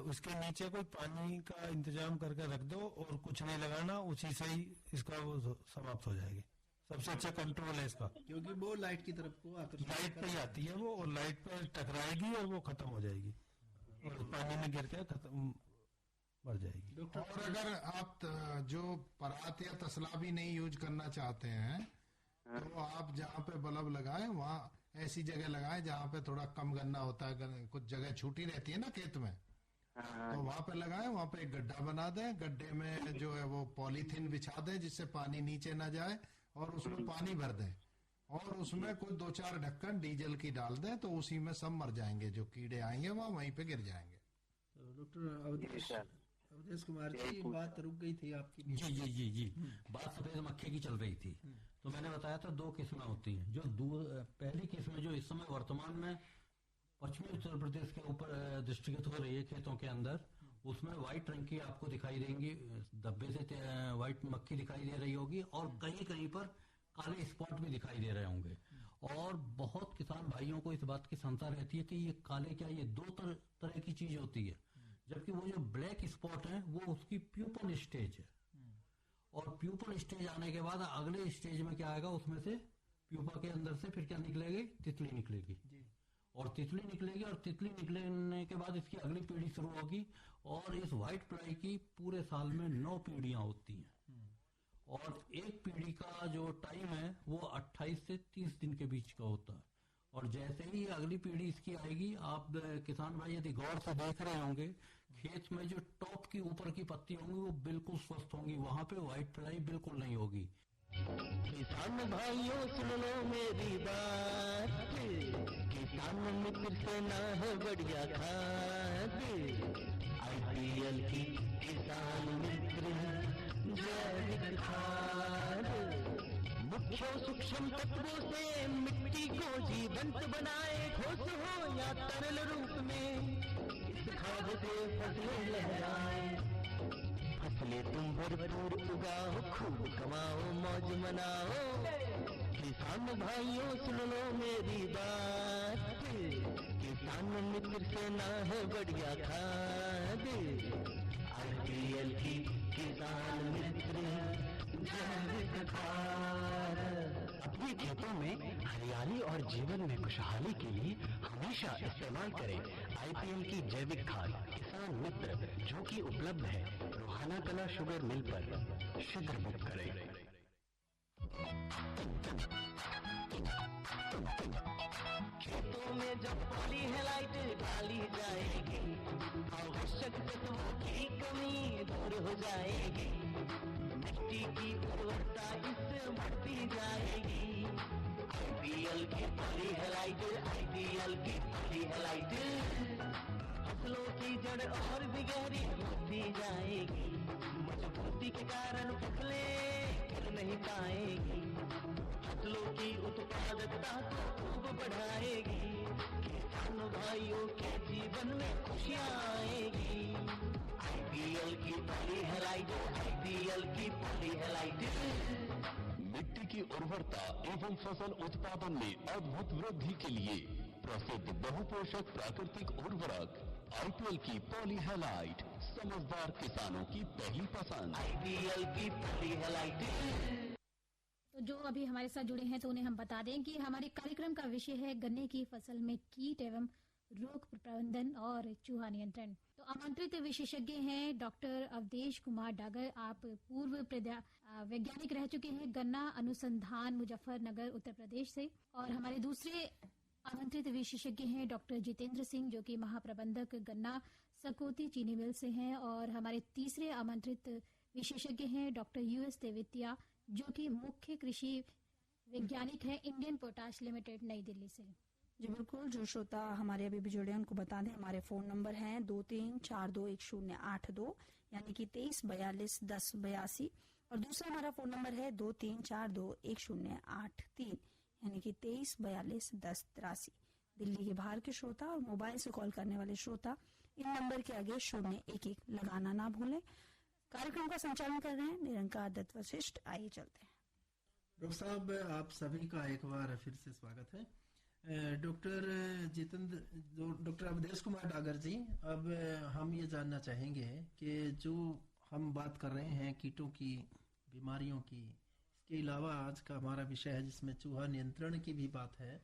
उसके नीचे कोई पानी का इंतजाम करके रख दो और कुछ नहीं लगाना, उसी से ही इसका वो समाप्त हो जाएगी। सबसे अच्छा कंट्रोल है इसका, क्योंकि वो लाइट की तरफ को लाइट पे ही आती है वो, और लाइट पे टकराएगी और वो खत्म हो जाएगी और पानी में गिर के खत्म मर जाएगी। और अगर आप जो परात या तसला भी नहीं यूज करना चाहते हैं तो आप जहाँ पे बल्ब लगाएं वहाँ ऐसी जगह लगाएं जहाँ पे थोड़ा कम गन्ना होता है, कुछ जगह छूटी रहती है ना खेत में, तो वहाँ पे लगाएं। वहाँ पे एक गड्ढा बना दें, गड्ढे में जो है वो पॉलीथीन बिछा दें जिससे पानी नीचे ना जाए, और उसमें पानी भर दें और उसमें कुछ 2-4 ढक्कन डीजल की डाल दें, तो उसी में सब मर जाएंगे, जो कीड़े आएंगे वहाँ वहीं पे गिर जाएंगे। डॉक्टर अवधेश कुमार जी, बात रुक गई थी आपकी। जी बात सफेद मक्खी की चल रही थी। तो मैंने बताया था 2 किस्में होती हैं। जो पहली किस्म जो इस समय वर्तमान में पश्चिमी उत्तर प्रदेश के ऊपर दृष्टिगत हो रही है खेतों के अंदर, उसमें व्हाइट रंग की आपको दिखाई देंगी, धब्बे से व्हाइट मक्खी दिखाई दे रही होगी, और कहीं कहीं पर काले स्पॉट भी दिखाई दे रहे होंगे। और बहुत किसान भाइयों को इस बात की शंका रहती है कि ये काले क्या, ये 2 तरह की चीज होती है, जबकि वो जो ब्लैक स्पॉट है वो उसकी प्यूपल स्टेज है। और प्यूपल स्टेज आने के बाद अगले स्टेज में क्या आएगा, उसमें से प्यूपा के अंदर से फिर क्या निकलेगी, तितली निकलेगी। और तितली निकलेगी, और तितली निकलने के बाद इसकी अगली पीढ़ी शुरू होगी। और इस व्हाइट फ्लाई की पूरे साल में 9 पीढ़ियां होती हैं, और एक पीढ़ी का जो टाइम है वो 28 से 30 दिन के बीच का होता है। और जैसे ही अगली पीढ़ी इसकी आएगी, आप किसान भाई यदि गौर से देख रहे होंगे, खेत में जो टॉप की ऊपर की पत्ती होंगी वो बिल्कुल स्वस्थ होंगी, वहां पे व्हाइट फ्लाई बिल्कुल नहीं होगी। किसान भाइयों सुन लो मेरी बात, किसान मित्र से ना है बढ़िया खाद, IPL की किसान मित्र जैविक खाद, मुख्य सूक्ष्म तत्वों से मिट्टी को जीवंत बनाए, ठोस हो या तरल रूप में, इस खाद से फसलें लहराए, फसलें तुम भरपूर उगाओ, खूब कमाओ, मौज मनाओ। किसान भाइयों सुन लो मेरी बात, किसान मित्र से ना है बढ़िया खाद, IPL की किसान मित्र जैविक खाद। अपने खेतों में हरियाली और जीवन में खुशहाली के लिए हमेशा इस्तेमाल करें IPL की जैविक खाद किसान मित्र, जो कि उपलब्ध है रोहाना कला शुगर मिल पर। शीघ्र बुक करें। खेतों में जब पॉली हेलाइट डाली जाएगी, आवश्यक तत्वों की कमी दूर हो जाएगी, मिट्टी की उर्वरता इससे बढ़ती जाएगी। IPL की पॉली हेलाइट, IPL की पॉली हेलाइट, फसलों की जड़ और भी गहरी होती जाएगी, मजबूती के कारण फसलें गिर नहीं पाएगी, फसलों की उत्पादकता को खूब बढ़ाएगी, किसान भाइयों के जीवन में खुशियाँ आएगी। IPL की पॉली हेलाइट, IPL की पॉली हेलाइट। मिट्टी की उर्वरता एवं फसल उत्पादन में अद्भुत वृद्धि के लिए प्रसिद्ध बहुपोषक प्राकृतिक उर्वरक IPL की पॉली हेलाइट, समझदार किसानों की पहली पसंद। IPL की पॉली हेलाइट। तो जो अभी हमारे साथ जुड़े हैं तो उन्हें हम बता दें कि हमारे कार्यक्रम का विषय है गन्ने की फसल में कीट एवं रोग प्रबंधन और चूहा नियंत्रण। तो आमंत्रित विशेषज्ञ हैं डॉक्टर अवधेश कुमार डागर। आप पूर्व वैज्ञानिक रह चुके हैं गन्ना अनुसंधान मुजफ्फरनगर उत्तर प्रदेश से। और हमारे दूसरे आमंत्रित विशेषज्ञ हैं डॉक्टर जितेंद्र सिंह जो कि महाप्रबंधक गन्ना सकौती चीनी मिल से हैं। और हमारे तीसरे आमंत्रित विशेषज्ञ हैं डॉक्टर यूएस देवित्या जो कि मुख्य कृषि वैज्ञानिक है इंडियन पोटाश लिमिटेड नई दिल्ली से। जी बिल्कुल, जो श्रोता हमारे अभी भी जुड़े हैं उनको बता दें हमारे फोन नंबर हैं 23421082 यानी कि 23421082 और दूसरा हमारा फोन नंबर है 23421083 यानी कि 23421083। दिल्ली के बाहर के श्रोता और मोबाइल से कॉल करने वाले श्रोता इन नंबर के आगे 011 लगाना ना भूलें। कार्यक्रम का संचालन कर रहे हैं निरंकार दत्त वशिष्ठ। आइए चलते हैं। डॉक्टर साहब, आप सभी का एक बार फिर से स्वागत है। डॉक्टर अवधेश कुमार डागर जी, अब हम ये जानना चाहेंगे कि जो हम बात कर रहे हैं कीटों की, बीमारियों की, इसके अलावा आज का हमारा विषय है जिसमें चूहा नियंत्रण की भी बात है।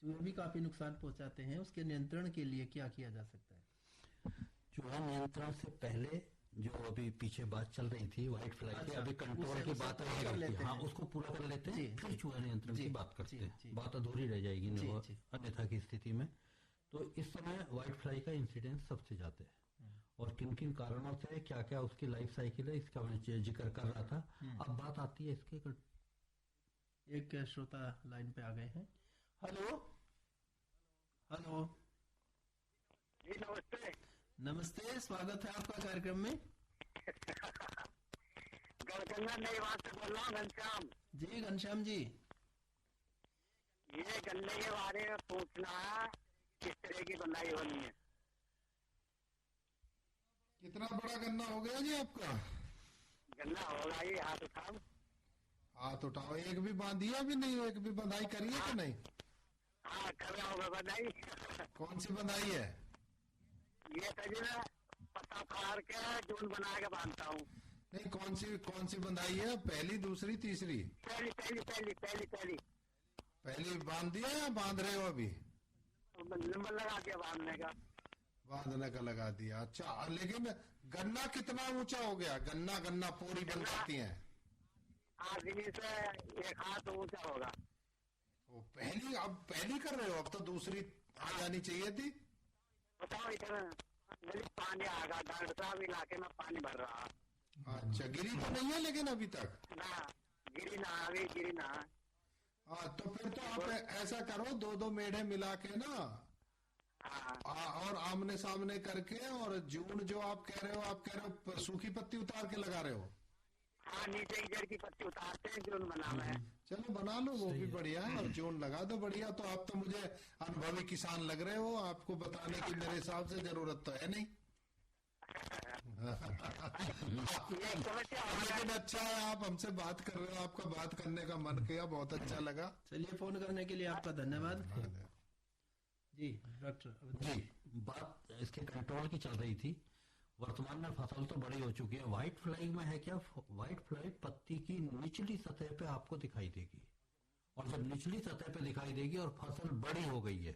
चूहे भी काफी नुकसान पहुंचाते हैं, उसके नियंत्रण के लिए क्या किया जा सकता है? चूहा नियंत्रण से पहले जो अभी पीछे बात चल रही थी व्हाइट फ्लाई की, अभी कंट्रोल की बात रहेगी। हाँ, उसको पूरा कर लेते हैं, फिर चूहा नियंत्रण की बात करते हैं। बात अधूरी रह जाएगी अन्यथा की स्थिति में। तो इस समय व्हाइट फ्लाई का इंसिडेंस सबसे ज्यादा है और किन किन कारणों से, क्या क्या उसकी लाइफ साइकिल है, इसका मैं जिक्र कर रहा था। अब बात आती है इसके एक श्रोता लाइन पे आ गए हैं। हेलो हेलो जी नमस्ते। नमस्ते, स्वागत है आपका कार्यक्रम में। गड़गन्ना नई बात से बोल रहा हूँ, घनश्याम जी। घनश्याम जी, ये गन्ने के बारे में पूछना है, किस तरह की बनाई होनी है? कितना बड़ा गन्ना हो गया जी आपका? गन्ना होगा ये, हाथ उठाओ। हाथ उठाओ। एक भी बांधी है? अभी नहीं, एक भी बंधाई करी है कि नहीं? हाँ, कर रहा होगा बंधाई। कौन सी बंधाई है? ये तजुर्बा पत्ता फाड़ के जून बना के बांधता हूँ। नहीं, कौन सी बंधाई है? पहली, दूसरी, तीसरी? पहली पहली पहली पहली पहली पहली बांध दिया या बांध रहे हो अभी? नंबर लगा दिया बांधने का। बांधने का लगा दिया, अच्छा। लेकिन गन्ना कितना ऊंचा हो गया? गन्ना पूरी बन जाती है? आदमी से एक हाथ ऊंचा होगा। वो पहली, अब पहली कर रहे हो, अब तो दूसरी आ जानी चाहिए थी। बताओ, इधर पानी आएगा, डॉक्टर साहब इलाके में पानी भर रहा। अच्छा, गिरी तो नहीं है लेकिन अभी तक? ना गिरी ना, अभी गिरी ना। हाँ, तो फिर तो आप ऐसा करो, दो मेढ़े मिला के ना, और आमने सामने करके, और जून जो आप कह रहे हो सूखी पत्ती उतार के लगा रहे हो? हाँ, नीचे की जड़ की पत्ती उतारते हैं, जून बनाना है। चलो बना लो, वो भी बढ़िया है, और जून लगा दो, बढ़िया। तो आप तो मुझे अनुभवी किसान लग रहे हो, आपको बताने की मेरे हिसाब से जरूरत तो है नहीं। लेकिन अच्छा है आप हमसे बात कर रहे हो, आपका बात करने का मन किया, बहुत अच्छा लगा। चलिए, फोन करने के लिए आपका धन्यवाद। जी डॉक्टर जी, बात इसके कंट्रोल की चल रही थी। वर्तमान में फसल तो बड़ी हो चुकी है। व्हाइट फ्लाई में है क्या? व्हाइट फ्लाई पत्ती की निचली सतह पे आपको दिखाई देगी, और जब निचली सतह पे दिखाई देगी और फसल बड़ी हो गई है,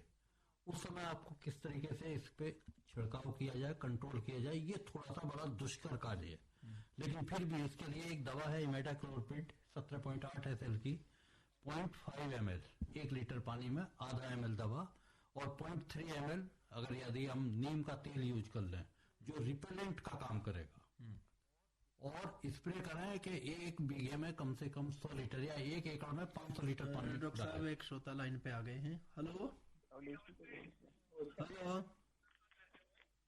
उस समय आपको किस तरीके से इस पे छिड़काव किया जाए, कंट्रोल किया जाए, ये थोड़ा सा बड़ा दुष्कर कार्य है। लेकिन फिर भी इसके लिए एक दवा है इमेडाक्लोप्रिड 17.8 SL की, 0.5 ml 1 लीटर पानी में आधा ml दवा, और 0.3 ml अगर यदि हम नीम का तेल यूज कर लें जो रिपेलेंट का काम करेगा, और स्प्रे कराएं कि 1 बीघे में कम से कम 100 लीटर या 1 एकड़ में 500 लीटर पानी। डॉक्टर साहब, एक श्रोता लाइन पे आ गए हैं। हेलो हेलो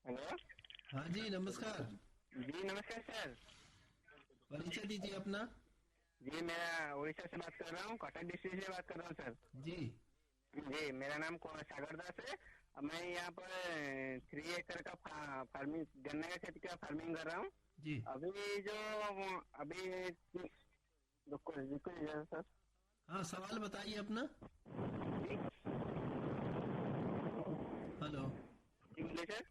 हेलो, हाँ जी, नमस्कार। जी नमस्कार सर। परिचय दीजिए अपना। जी, मैं उड़ीसा से बात कर रहा हूँ, कटक डिस्ट्रिक्ट से बात कर रहा हूँ सर। जी जी, मेरा नाम सागर दास है। मैं यहाँ पर 3 एकड़ का फार्मिंग, गन्ने का खेती का फार्मिंग कर रहा हूँ जी। अभी सर। हाँ, सवाल बताइए अपना। जी हेलो जी बोलिए सर।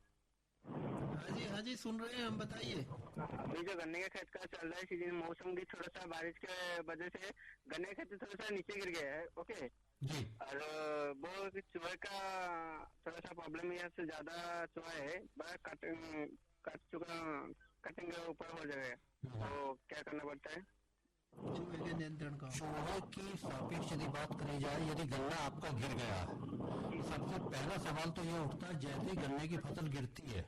हाँ जी सुन रहे हैं हम, बताइए। अभी जो गन्ने का खेत का चल रहा है सीजन, मौसम की थोड़ा सा बारिश के वजह से गन्ने का खेत थोड़ा सा नीचे गिर गया है। ओके जी। और वो चूहे का थोड़ा सा प्रॉब्लम, यहाँ से ज्यादा चूहा है, बड़ा कटिंग के ऊपर हो जाएगा, तो क्या करना पड़ता है? चूहे के नियंत्रण का, चूहे की सापेक्ष यदि बात करी जाए, यदि गन्ना आपका गिर गया, सबसे पहला सवाल तो ये उठता है, जैसे ही गन्ने की फसल गिरती है,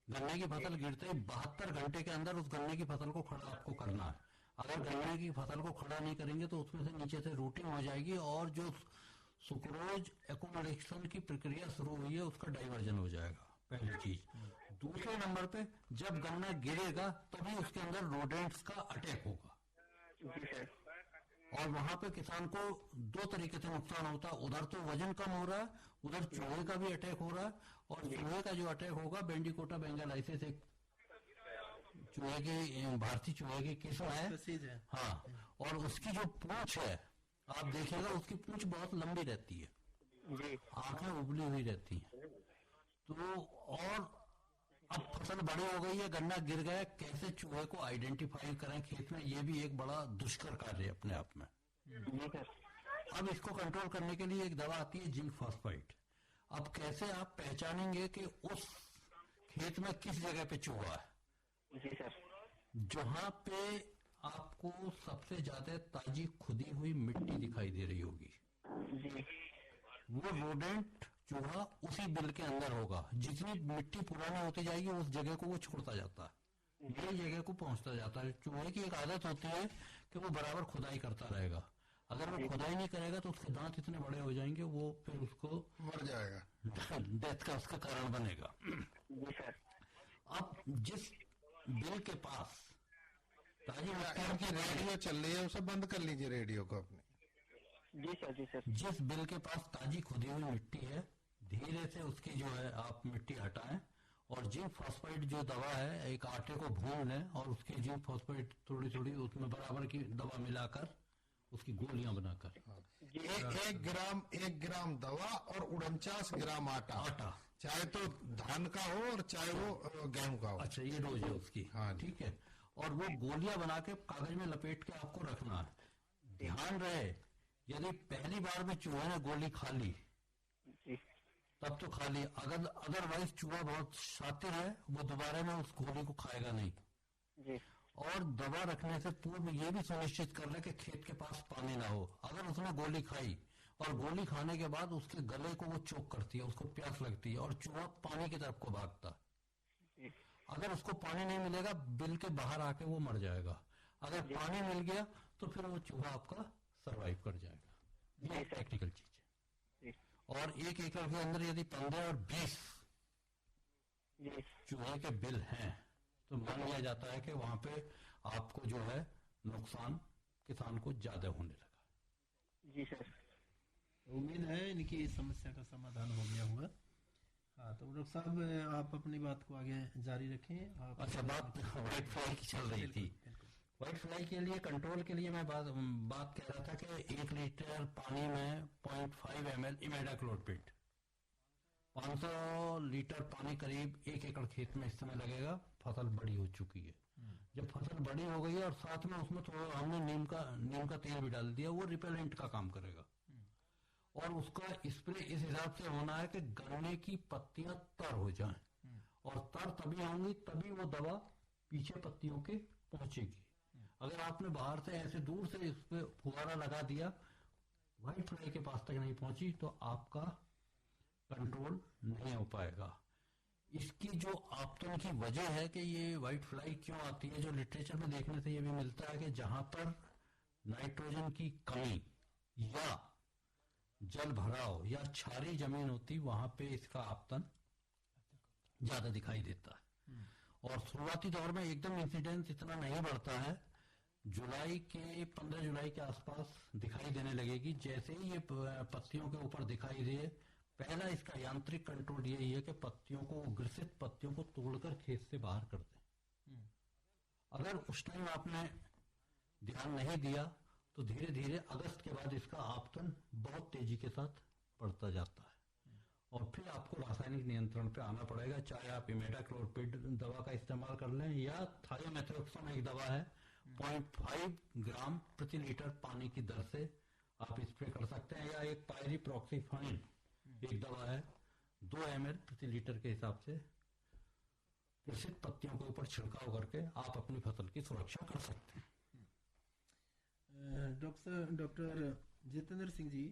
गन्ने की फसल गिरते ही 72 घंटे के अंदर उस गन्ने की फसल को खड़ा आपको करना है। अगर गन्ने की फसल को खड़ा नहीं करेंगे तो उसमें से नीचे से रूटिंग हो जाएगी और जो सुक्रोज एकोमोडेशन की प्रक्रिया शुरू हुई है उसका डाइवर्जन हो जाएगा, पहली चीज। दूसरे नंबर पे जब गन्ना गिरेगा तभी उसके अंदर रोडेंट्स का अटैक होगा और वहां पे किसान को दो तरीके से नुकसान होता है, उधर तो वजन कम हो रहा है, उधर चूहे का भी अटैक हो रहा है। और चूहे का जो अटैक होगा, बेंडिकोटा बेंगालाइसिस एक चूहे की, भारतीय चूहे की किस्म है। हाँ, और उसकी जो पूंछ है आप देखिएगा, उसकी पूंछ बहुत लंबी रहती है, आंखें उबली हुई रहती हैं। तो और अब फसल बड़ी हो गई है, गन्ना गिर गया, कैसे चूहे को आइडेंटिफाई करें खेत में, ये भी एक बड़ा दुष्कर कार्य है अपने आप में। अब इसको कंट्रोल करने के लिए एक दवा आती है जिंक फॉस्फेट। अब कैसे आप पहचानेंगे कि उस खेत में किस जगह पे चूहा है? जहां पे आपको सबसे ज्यादा ताजी खुदी हुई मिट्टी दिखाई दे रही होगी, वो रोडेंट चूहा उसी बिल के अंदर होगा। जितनी मिट्टी पुरानी होती जाएगी उस जगह को वो छोड़ता जाता है, नई जगह को पहुंचता जाता है। चूहे की एक आदत होती है कि वो बराबर खुदाई करता रहेगा। अगर वो खुदाई नहीं करेगा तो उसके दांत इतने बड़े हो जाएंगे, वो फिर उसको मर जाएगा, डेथ का उसका कारण बनेगा। अब जिस बिल के पास ताजी की रेडियो चल रही है, उसे बंद कर लीजिए रेडियो को अपने। जी सर। जिस बिल के पास ताजी खुदी हुई मिट्टी है, धीरे से उसकी जो है आप मिट्टी हटाएं और जिंक फॉस्फेट जो दवा है, एक आटे को भून लें और उसकी जिंक फॉस्फेट थोड़ी थोड़ी उसमें बराबर की दवा मिलाकर उसकी गोलियां बनाकर, 1 ग्राम दवा और 49 ग्राम आटा, चाहे तो धान का हो और चाहे वो गेहूं का हो। अच्छा, ये डोज है उसकी। हाँ, ठीक है। और वो गोलियां बना के कागज में लपेट के आपको रखना है। ध्यान रहे, यदि पहली बार में चूहे ने गोली खा ली तब तो खा ली, अगर अदरवाइज चूहा बहुत शातिर है, वो दोबारा में उस गोली को खाएगा नहीं। और दवा रखने से पूर्व ये भी सुनिश्चित कर ले कि खेत के पास पानी ना हो। अगर उसने गोली खाई और गोली खाने के बाद उसके गले को वो चोक करती है, उसको प्यास लगती है और चूहा पानी की तरफ को भागता। अगर उसको पानी नहीं मिलेगा, बिल के बाहर आके वो मर जाएगा। अगर पानी मिल गया तो फिर वो चूहा आपका सरवाइव कर जाएगा। ये टेक्निकल चीज है। और 1 एकड़ के अंदर यदि 15 और 20 चूहे के बिल हैं तो मान लिया जाता है कि वहां पे आपको जो है नुकसान किसान को ज्यादा होने लगा। जी सर। उम्मीद है इनकी इस समस्या का समाधान हो गया होगा। हाँ, तो डॉक्टर साहब आप अपनी बात को आगे जारी रखें। अच्छा, बात व्हाइट फ्लाई की चल रही थी। व्हाइट फ्लाई के लिए कंट्रोल के लिए मैं बात कह रहा था कि 1 लीटर पानी में 0.5 ml इमेडाक्लोप्रिड, 500 लीटर पानी करीब 1 एकड़ खेत में इस समय लगेगा। फसल बड़ी हो चुकी है। जब फसल बड़ी हो गई है और साथ में उसमें थोड़ा हमने नीम का तेल भी डाल दिया, वो रिपेलेंट का काम करेगा। और उसका स्प्रे इस हिसाब से होना है कि गन्ने की पत्तियां तर हो जाएं, और तर तभी होंगी तभी वो दवा पीछे पत्तियों के पहुंचेगी। अगर आपने बाहर से ऐसे दूर से इस पे फुहारा लगा दिया, व्हाइट फ्लाई के पास तक नहीं पहुंची, तो आपका कंट्रोल नहीं हो पाएगा। इसकी जो आपतन की वजह है कि ये व्हाइट फ्लाई क्यों आती है, जो लिटरेचर में देखने से ये भी मिलता है कि जहां पर नाइट्रोजन की कमी या जल भराव या क्षारीय जमीन होती, वहां पे इसका आपतन ज्यादा दिखाई देता है। और शुरुआती दौर में एकदम इंसिडेंस इतना नहीं बढ़ता है, 15 जुलाई के आसपास दिखाई देने लगेगी। जैसे ही ये पत्तियों के ऊपर दिखाई दे, पहला इसका यांत्रिक कंट्रोल यही है कि पत्तियों को, ग्रसित पत्तियों को तोड़कर खेत से बाहर कर दें। अगर उस टाइम आपने ध्यान नहीं दिया तो धीरे धीरे अगस्त के बाद इसका आपतन बहुत तेजी के साथ बढ़ता जाता है। और फिर आपको रासायनिक नियंत्रण पे आना पड़ेगा, चाहे आप इमेडाक्लोप्रिड दवा का इस्तेमाल कर लें या थायोमेथोक्सम एक दवा है 0.5 ग्राम प्रति लीटर पानी की दर से आप स्प्रे कर सकते हैं, या एक पायरीप्रॉक्सीफाइन एक दवा है 2 ml प्रति लीटर के हिसाब से ग्रसित पत्तियों के ऊपर छिड़काव करके आप अपनी फसल की सुरक्षा कर सकते हैं। डॉक्टर जितेंद्र सिंह जी,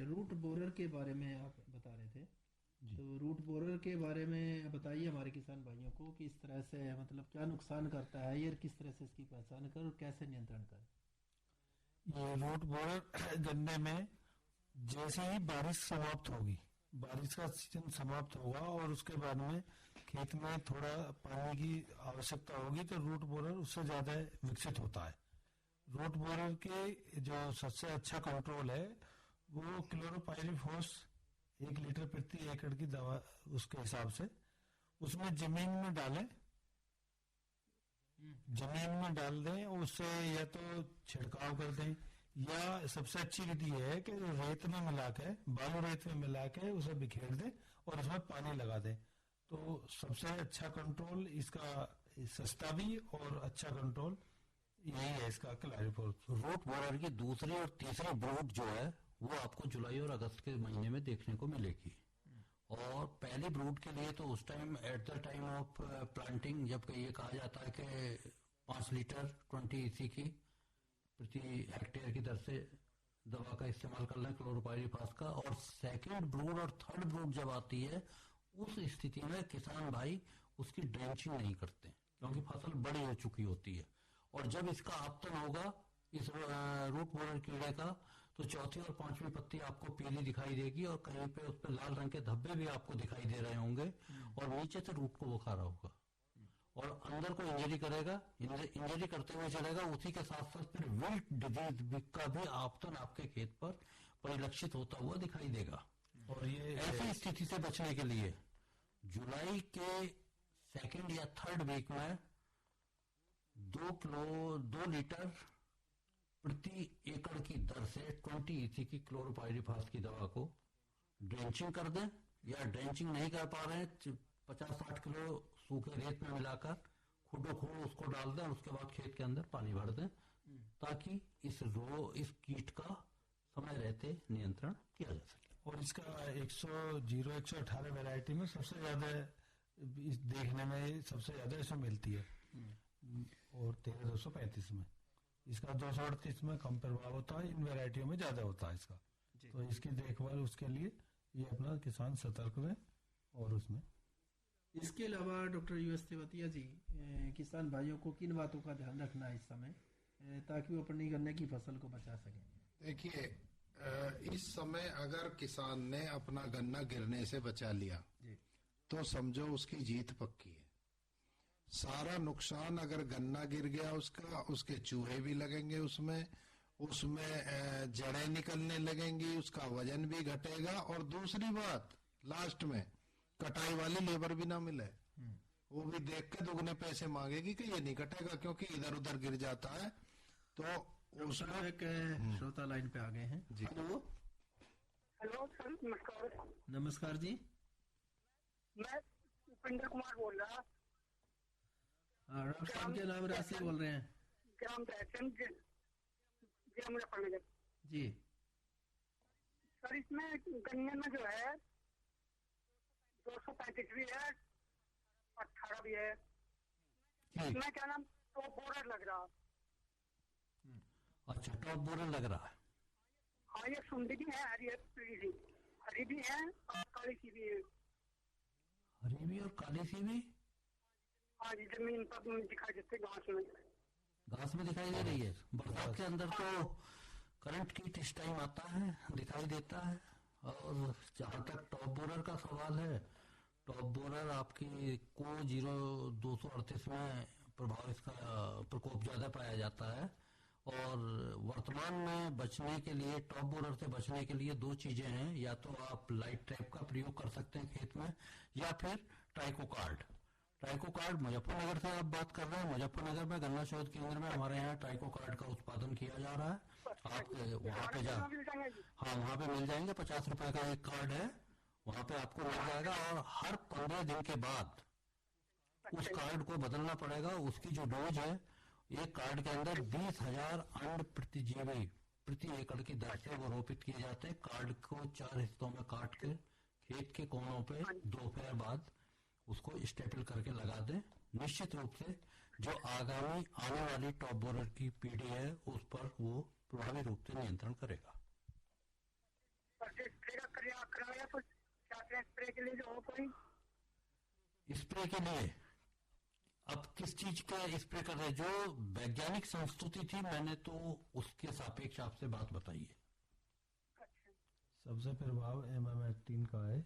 रूट बोरर के बारे में आप बता रहे थे, तो रूट बोरर के बारे में बताइए हमारे किसान भाइयों को कि इस तरह से मतलब क्या नुकसान करता है ये, किस तरह से इसकी पहचान करें और कैसे नियंत्रण करें। ये रूट बोरर गन्ने में जैसे ही बारिश समाप्त होगी, बारिश का सीजन समाप्त होगा और उसके बाद में खेत में थोड़ा पानी की आवश्यकता होगी तो रूट बोरर उससे ज्यादा विकसित होता है। रूट बोरर के जो सबसे अच्छा कंट्रोल है वो क्लोरोपाइरीफॉस 1 लीटर प्रति एकड़ की दवा उसके हिसाब से उसमें जमीन में डालें, जमीन में डाल दें, उससे या तो छिड़काव कर दें या सबसे अच्छी विधि है कि रेत में मिला के, बालू रेत में मिला के उसे बिखेर दें और उसमें पानी लगा दें। तो सबसे अच्छा कंट्रोल इसका, सस्ता भी और अच्छा कंट्रोल यही है इसका क्लोरोपाइरीफॉस। रूट बोरर की दूसरी और तीसरी ब्रूड जो है वो आपको जुलाई और अगस्त के महीने में देखने को मिलेगी, और पहली ब्रूड के लिए तो उस time at the time of planting जब ये कहा जाता है कि 5 लीटर 20 EC की प्रति हेक्टेयर की दर से दवा का इस्तेमाल कर लें क्लोरोपाइरीफॉस का, और सेकेंड ब्रूड और थर्ड ब्रूड जब आती है उस स्थिति में किसान भाई उसकी ड्रेंचिंग नहीं करते क्योंकि फसल बड़ी हो चुकी होती है, और जब इसका आपतन होगा इस रूट बोरर कीड़े का तो चौथी और 5वीं पत्ती आपको पीली दिखाई देगी और कहीं पे उस पर लाल रंग के धब्बे भी आपको दिखाई दे रहे होंगे, और नीचे से रूट को वो खा रहा होगा और अंदर को इंजरी करेगा, इंजरी करते हुए चलेगा। उसी के साथ साथ फिर विल्ट डिजीज का भी आपतन आपके खेत पर परिलक्षित होता हुआ दिखाई देगा। और ये ऐसी स्थिति से बचने के लिए जुलाई के सेकेंड या थर्ड वीक में 2 लीटर प्रति एकड़ की दर से 20 EC की क्लोरोपाइरीफॉस की दवा को ड्रेंचिंग कर दें, या ड्रेंचिंग नहीं कर पा रहे हैं 50-60 किलो सूखे रेत में मिलाकर खुडो उसको डाल दें और उसके बाद खेत के अंदर पानी भर दें, ताकि इस कीट का समय रहते नियंत्रण किया जा सके। और इसका 118 वैरायटी में सबसे ज्यादा देखने में सबसे ज्यादा इसमें मिलती है, और 13235 में इसका 238 में कम प्रभाव होता है, इन वैरायटियों में ज्यादा होता है इसका। तो इसकी देखभाल उसके लिए ये अपना किसान सतर्क रहे। और उसमें इसके अलावा डॉक्टर US तेवतिया जी, किसान भाइयों को किन बातों का ध्यान रखना है इस समय ताकि वो अपनी गन्ने की फसल को बचा सके? देखिए, इस समय अगर किसान ने अपना गन्ना गिरने से बचा लिया तो समझो उसकी जीत पक्की है। सारा नुकसान अगर गन्ना गिर गया उसका, उसके चूहे भी लगेंगे उसमें जड़ें निकलने लगेंगी, उसका वजन भी घटेगा, और दूसरी बात लास्ट में कटाई वाली लेबर भी ना मिले, वो भी देख के दुगने पैसे मांगेगी कि ये नहीं कटेगा क्योंकि इधर उधर गिर जाता है। तो उसमें एक श्रोता लाइन पे आ गए हैं जी। हेलो सर, नमस्कार। नमस्कार जी, मैं उपेंद्र कुमार बोल रहा। डॉक्टर साहब के नाम राशि बोल रहे हैं, ग्राम तहसील जिला मुजफ्फरनगर जी। सर, इसमें गन्ने में जो है 235 भी है, 18 भी है, इसमें क्या नाम टॉप बोरर लग रहा। अच्छा, टॉप बोरर लग रहा है। हाँ, ये सुंडी भी है, हरी है, पीली सी, हरी भी है और काली सी भी है। हरी भी और काली सी भी? हाँ जी, जमीन पर दिखाई देते, घास में दिखाई दे रही है। बरसात के अंदर तो करंट कीट इस टाइम आता है, दिखाई देता है। और जहाँ तक टॉप बोरर का सवाल है, टॉप बोरर आपकी को 0238 में प्रभाव, इसका प्रकोप ज्यादा पाया जाता है। और वर्तमान में बचने के लिए, टॉप बोरर से बचने के लिए 2 चीजें हैं, या तो आप लाइट ट्रैप का प्रयोग कर सकते हैं खेत में, या फिर ट्राइकोकार्ड। मुजफ्फरनगर से आप बात कर रहे हैं, मुजफ्फरनगर में गन्ना शोध केंद्र में हमारे यहाँ ट्राइकोकार्ड का उत्पादन किया जा रहा है। आप वहाँ पे हाँ, वहाँ पे मिल जाएंगे। 50 रुपए का एक कार्ड है, वहां पे आपको मिल जाएगा। और हर 15 दिन के बाद उस कार्ड को बदलना पड़ेगा। उसकी जो डोज है, एक कार्ड के अंदर 20,000 अंड प्रतिजीवी प्रति एकड़ की दर से वो रोपित किए जाते हैं। कार्ड को 4 हिस्सों में काट के खेत के कोनों पे दोपहर बाद उसको स्टेपल करके लगा दें। निश्चित रूप से जो आगामी आने वाली टॉप बोरर की पीढ़ी है उस पर वो प्रभावी रूप से नियंत्रण करेगा। स्प्रे के लिए जो हो कोई स्प्रे के लिए अब किस चीज का स्प्रे कर रहे हैं? जो वैज्ञानिक संस्तुति थी मैंने तो उसके सापेक्ष आपसे बात बताई है। सबसे प्रभाव एमामेक्टिन का है।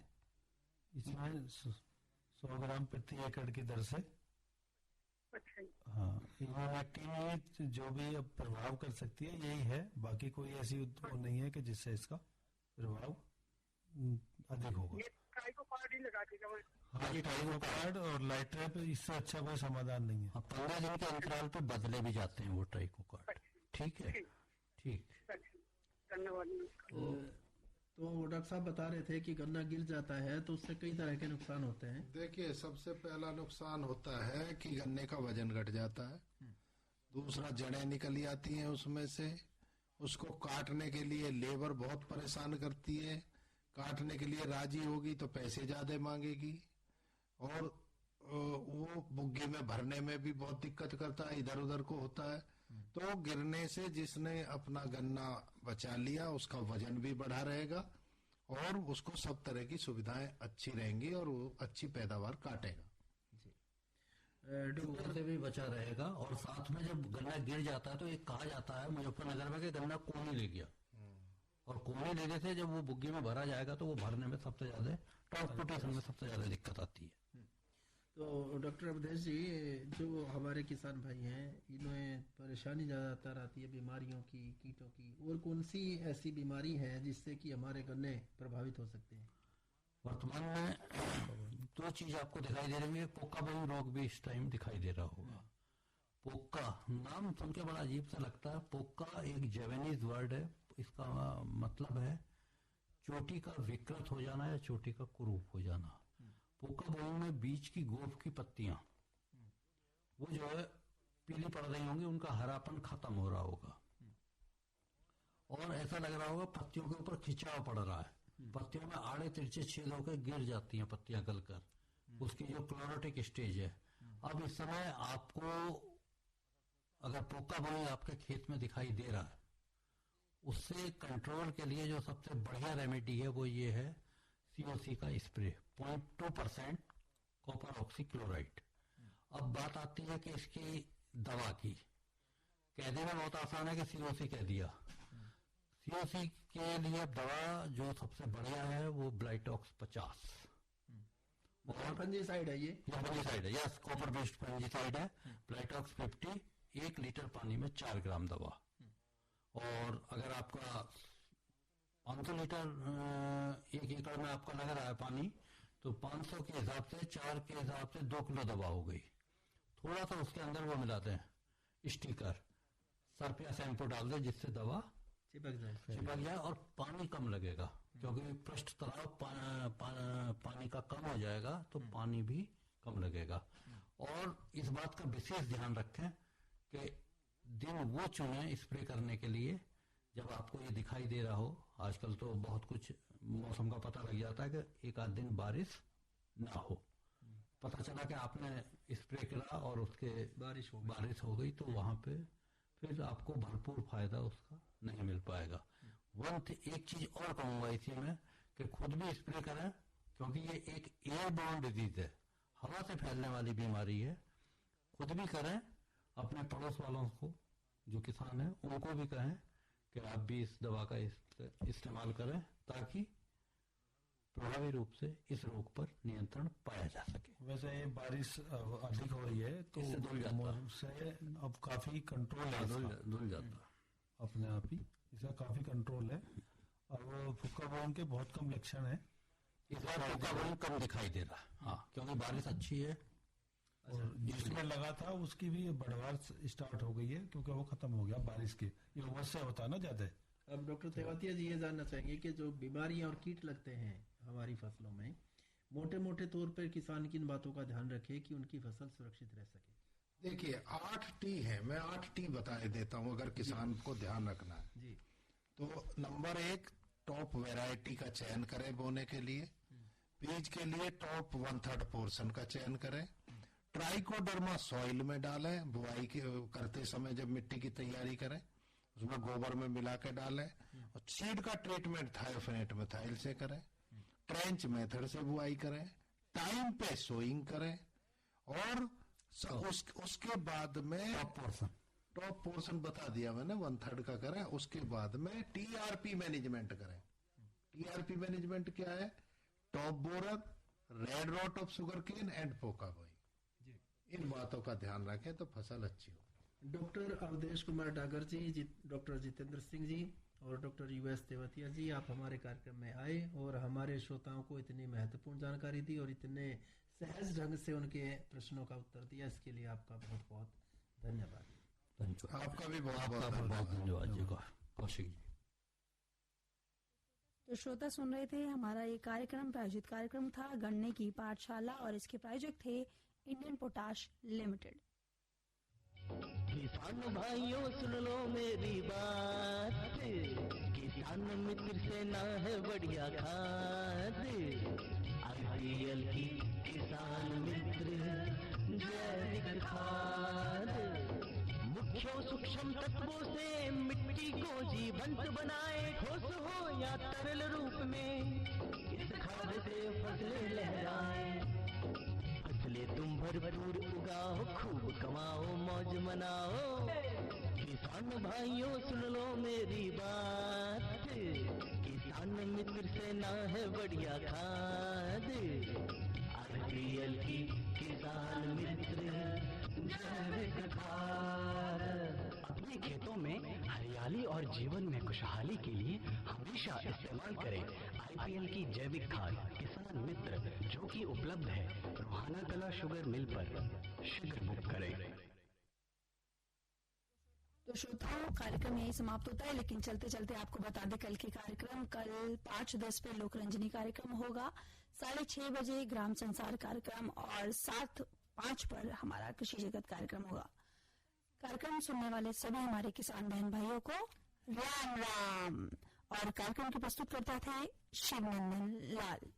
इसमें 100 ग्राम प्रति एकड़ की दर से। हाँ, एमामेक्टिन जो भी अब प्रभाव कर सकती है यही है, बाकी कोई ऐसी वो नहीं है कि जिससे इसका प्रभाव अधिक होगा। ट्राइकोपार्ड ही लगा देगा। हाँ जी, ट्राइकोपार्ड और लाइट्रेप, इससे अच्छा कोई समाधान नहीं है। 15 दिन के अंतराल पे बदले भी जाते हैं वो ट्राइकोपार्ड। ठीक है, ठीक। धन्यवाद। तो डॉक्टर साहब बता रहे थे कि गन्ना गिर जाता है तो उससे कई तरह के नुकसान होते हैं। देखिए, सबसे पहला नुकसान होता है कि गन्ने का वजन घट जाता है। दूसरा, जड़ें निकल आती हैं उसमें से। उसको काटने के लिए लेबर बहुत परेशान करती है। काटने के लिए राजी होगी तो पैसे ज्यादा मांगेगी, और वो बुग्गे में भरने में भी बहुत दिक्कत करता है, इधर उधर को होता है। तो गिरने से जिसने अपना गन्ना बचा लिया उसका वजन भी बढ़ा रहेगा और उसको सब तरह की सुविधाएं अच्छी रहेंगी और वो अच्छी पैदावार काटेगा। चूहों से भी बचा रहेगा। और साथ में जब गन्ना गिर जाता है तो एक कहा जाता है मुजफ्फरनगर में कि गन्ना कोनी ले गया, और कोनी लेने से जब वो बुग्गी में भरा जाएगा तो वो भरने में सबसे ज्यादा, ट्रांसपोर्टेशन में सबसे ज्यादा दिक्कत आती है। तो डॉक्टर अवधेश जी, जो हमारे किसान भाई हैं इन्हें परेशानी ज्यादातर आती है बीमारियों की, कीटों की, और कौन सी ऐसी बीमारी है जिससे कि हमारे गन्ने प्रभावित हो सकते हैं? वर्तमान में 2 चीज आपको दिखाई दे रही है। पोका बही रोग भी इस टाइम दिखाई दे रहा होगा। पोका नाम सुन के बड़ा अजीब सा लगता है। पोका एक जैपनीज वर्ड है। इसका मतलब है चोटी का विकृत हो जाना या चोटी का कुरूप हो जाना। पोका बही में बीच की गोफ की पत्तियां वो जो है पीली पड़ रही होंगी, उनका हरापन खत्म हो रहा होगा और ऐसा लग रहा होगा पत्तियों के ऊपर खिंचाव पड़ रहा है। पत्तियों में आड़े तिरछे छेद होकर गिर जाती हैं पत्तियां गलकर। उसकी जो क्लोरोटिक स्टेज है। अब इस समय आपको अगर पोका बही आपके खेत में दिखाई दे रहा है, उससे कंट्रोल के लिए जो सबसे बढ़िया रेमेडी है वो ये है COC का स्प्रे 0.2% कॉपर ऑक्सीक्लोराइड। अब बात आती है कि इसकी दवा की। कह देना बहुत आसान है कि COC कह दिया। COC के लिए दवा जो सबसे बढ़िया है वो ब्लाइटॉक्स 50 फंजीसाइड है। ये फंजीसाइड है, यस, कॉपर बेस्ड फंजीसाइड है। ब्लाइटॉक्स 50 1 लीटर पानी में 4 ग्राम दवा। और अगर आपका 500 लीटर 1 एकड़ में आपका लग रहा है पानी, तो 500 के हिसाब से 4 के हिसाब से 2 किलो दवा हो गई। थोड़ा सा उसके अंदर वो मिलाते हैं स्टिकर, सर्फ या शैम्पू डाल दे जिससे दवा चिपक जाए और पानी कम लगेगा, क्योंकि पृष्ठ तलाव पानी का कम हो जाएगा तो पानी भी कम लगेगा। और इस बात का विशेष ध्यान रखें कि दिन वो चुने स्प्रे करने के लिए जब आपको ये दिखाई दे रहा हो। आजकल तो बहुत कुछ मौसम का पता लग जाता है कि एक आध दिन बारिश ना हो। पता चला कि आपने स्प्रे करा और उसके बारिश हो गई तो वहां पे फिर आपको भरपूर फायदा उसका नहीं मिल पाएगा। एक चीज और कहूंगा इसी में कि खुद भी स्प्रे करें, क्योंकि ये एक एयरबोर्न डिजीज है, हवा से फैलने वाली बीमारी है। खुद भी करें, अपने पड़ोस वालों को जो किसान है उनको भी कहें कि आप भी इस दवा का इस्तेमाल करें ताकि प्रभावी रूप से इस रोग पर नियंत्रण पाया जा सके। वैसे ये बारिश अधिक हो रही है तो से अब काफी कंट्रोल है, धुल जाता अपने आप ही, इसका काफी कंट्रोल है। और वो फुक्का बोन के बहुत कम लक्षण है। इस बार फुक्का बोन कम दिखाई दे रहा है, हाँ, क्योंकि बारिश अच्छी है। और जिसमें लगा था उसकी भी बढ़वार स्टार्ट हो गई है, क्योंकि वो खत्म हो गया बारिश की। ये उमस से होता है ना ज्यादा। अब डॉक्टर तेवतिया जी ये जानना चाहेंगे कि जो बीमारियां और कीट लगते हैं हमारी फसलों में मोटे मोटे तौर पर किसान किन बातों का ध्यान रखे कि उनकी फसल सुरक्षित रह सके? देखिए 8T है, मैं 8T बता देता हूँ अगर किसान को ध्यान रखना है जी। तो नंबर 1, टॉप वैरायटी का चयन करें बोने के लिए। बीज के लिए टॉप 1/3 पोर्शन का चयन करें। ट्राइकोडर्मा सॉइल में डालें। बुआई के करते समय जब मिट्टी की तैयारी करें उसमें गोबर में मिला के डालें। और सीड का ट्रीटमेंट थायोफेनेट मिथाइल से करें। ट्रेंच मेथड से बुआई करें। टाइम पे सोइंग करें। और उसके बाद में टॉप पोर्शन बता दिया मैंने 1/3 का करें। उसके बाद में टीआरपी मैनेजमेंट करें। टीआरपी मैनेजमेंट क्या है? Top borer, red rot of sugar cane and pokkah बॉय। इन बातों का ध्यान रखें तो फसल अच्छी हो। डॉक्टर अवधेश कुमार डागर जी, डॉक्टर जितेंद्र सिंह जी और डॉक्टर यूएस तेवतिया जी, आप हमारे कार्यक्रम में आए और हमारे श्रोताओं को इतनी महत्वपूर्ण जानकारी दी और इतने सहज ढंग से उनके प्रश्नों का उत्तर दिया। इसके लिए आपका बहुत बहुत धन्यवाद। आपका भी बहुत बहुत धन्यवाद जी कौशिक जी। तो श्रोता सुन रहे थे हमारा ये कार्यक्रम, प्रायोजित कार्यक्रम था गन्ने की पाठशाला और इसके प्रायोजक थे इंडियन पोटाश लिमिटेड। किसान भाइयों सुन लो मेरी बात, किसान मित्र से ना है बढ़िया खाद। IPL की किसान मित्र जैविक खाद, मुख्य सूक्ष्म तत्वों से मिट्टी को जीवंत बनाए। ठोस हो या तरल रूप में इस खाद से फसलें लहराए। फसलें तुम भरपूर उगाओ, खूब कमाओ, मौज मनाओ। किसान भाइयों सुन लो मेरी बात, किसान मित्र से ना है बढ़िया खाद। IPL की किसान मित्र जैविक खाद। अपने खेतों में हरियाली और जीवन में खुशहाली के लिए हमेशा इस्तेमाल करें IPL की जैविक खाद किसान मित्र, जो कि उपलब्ध है रोहाना कला शुगर मिल पर। शीघ्र बुक करें। तो श्रोताओं, कार्यक्रम यही समाप्त होता है, लेकिन चलते चलते आपको बता दें कल के कार्यक्रम। कल 5:10 पे लोकरंजनी कार्यक्रम होगा, 6:30 बजे ग्राम संसार कार्यक्रम और 7:05 पर हमारा कृषि जगत कार्यक्रम होगा। कार्यक्रम सुनने वाले सभी हमारे किसान बहन भाइयों को राम राम। और कार्यक्रम के प्रस्तुत करता थे शिवनंदन लाल।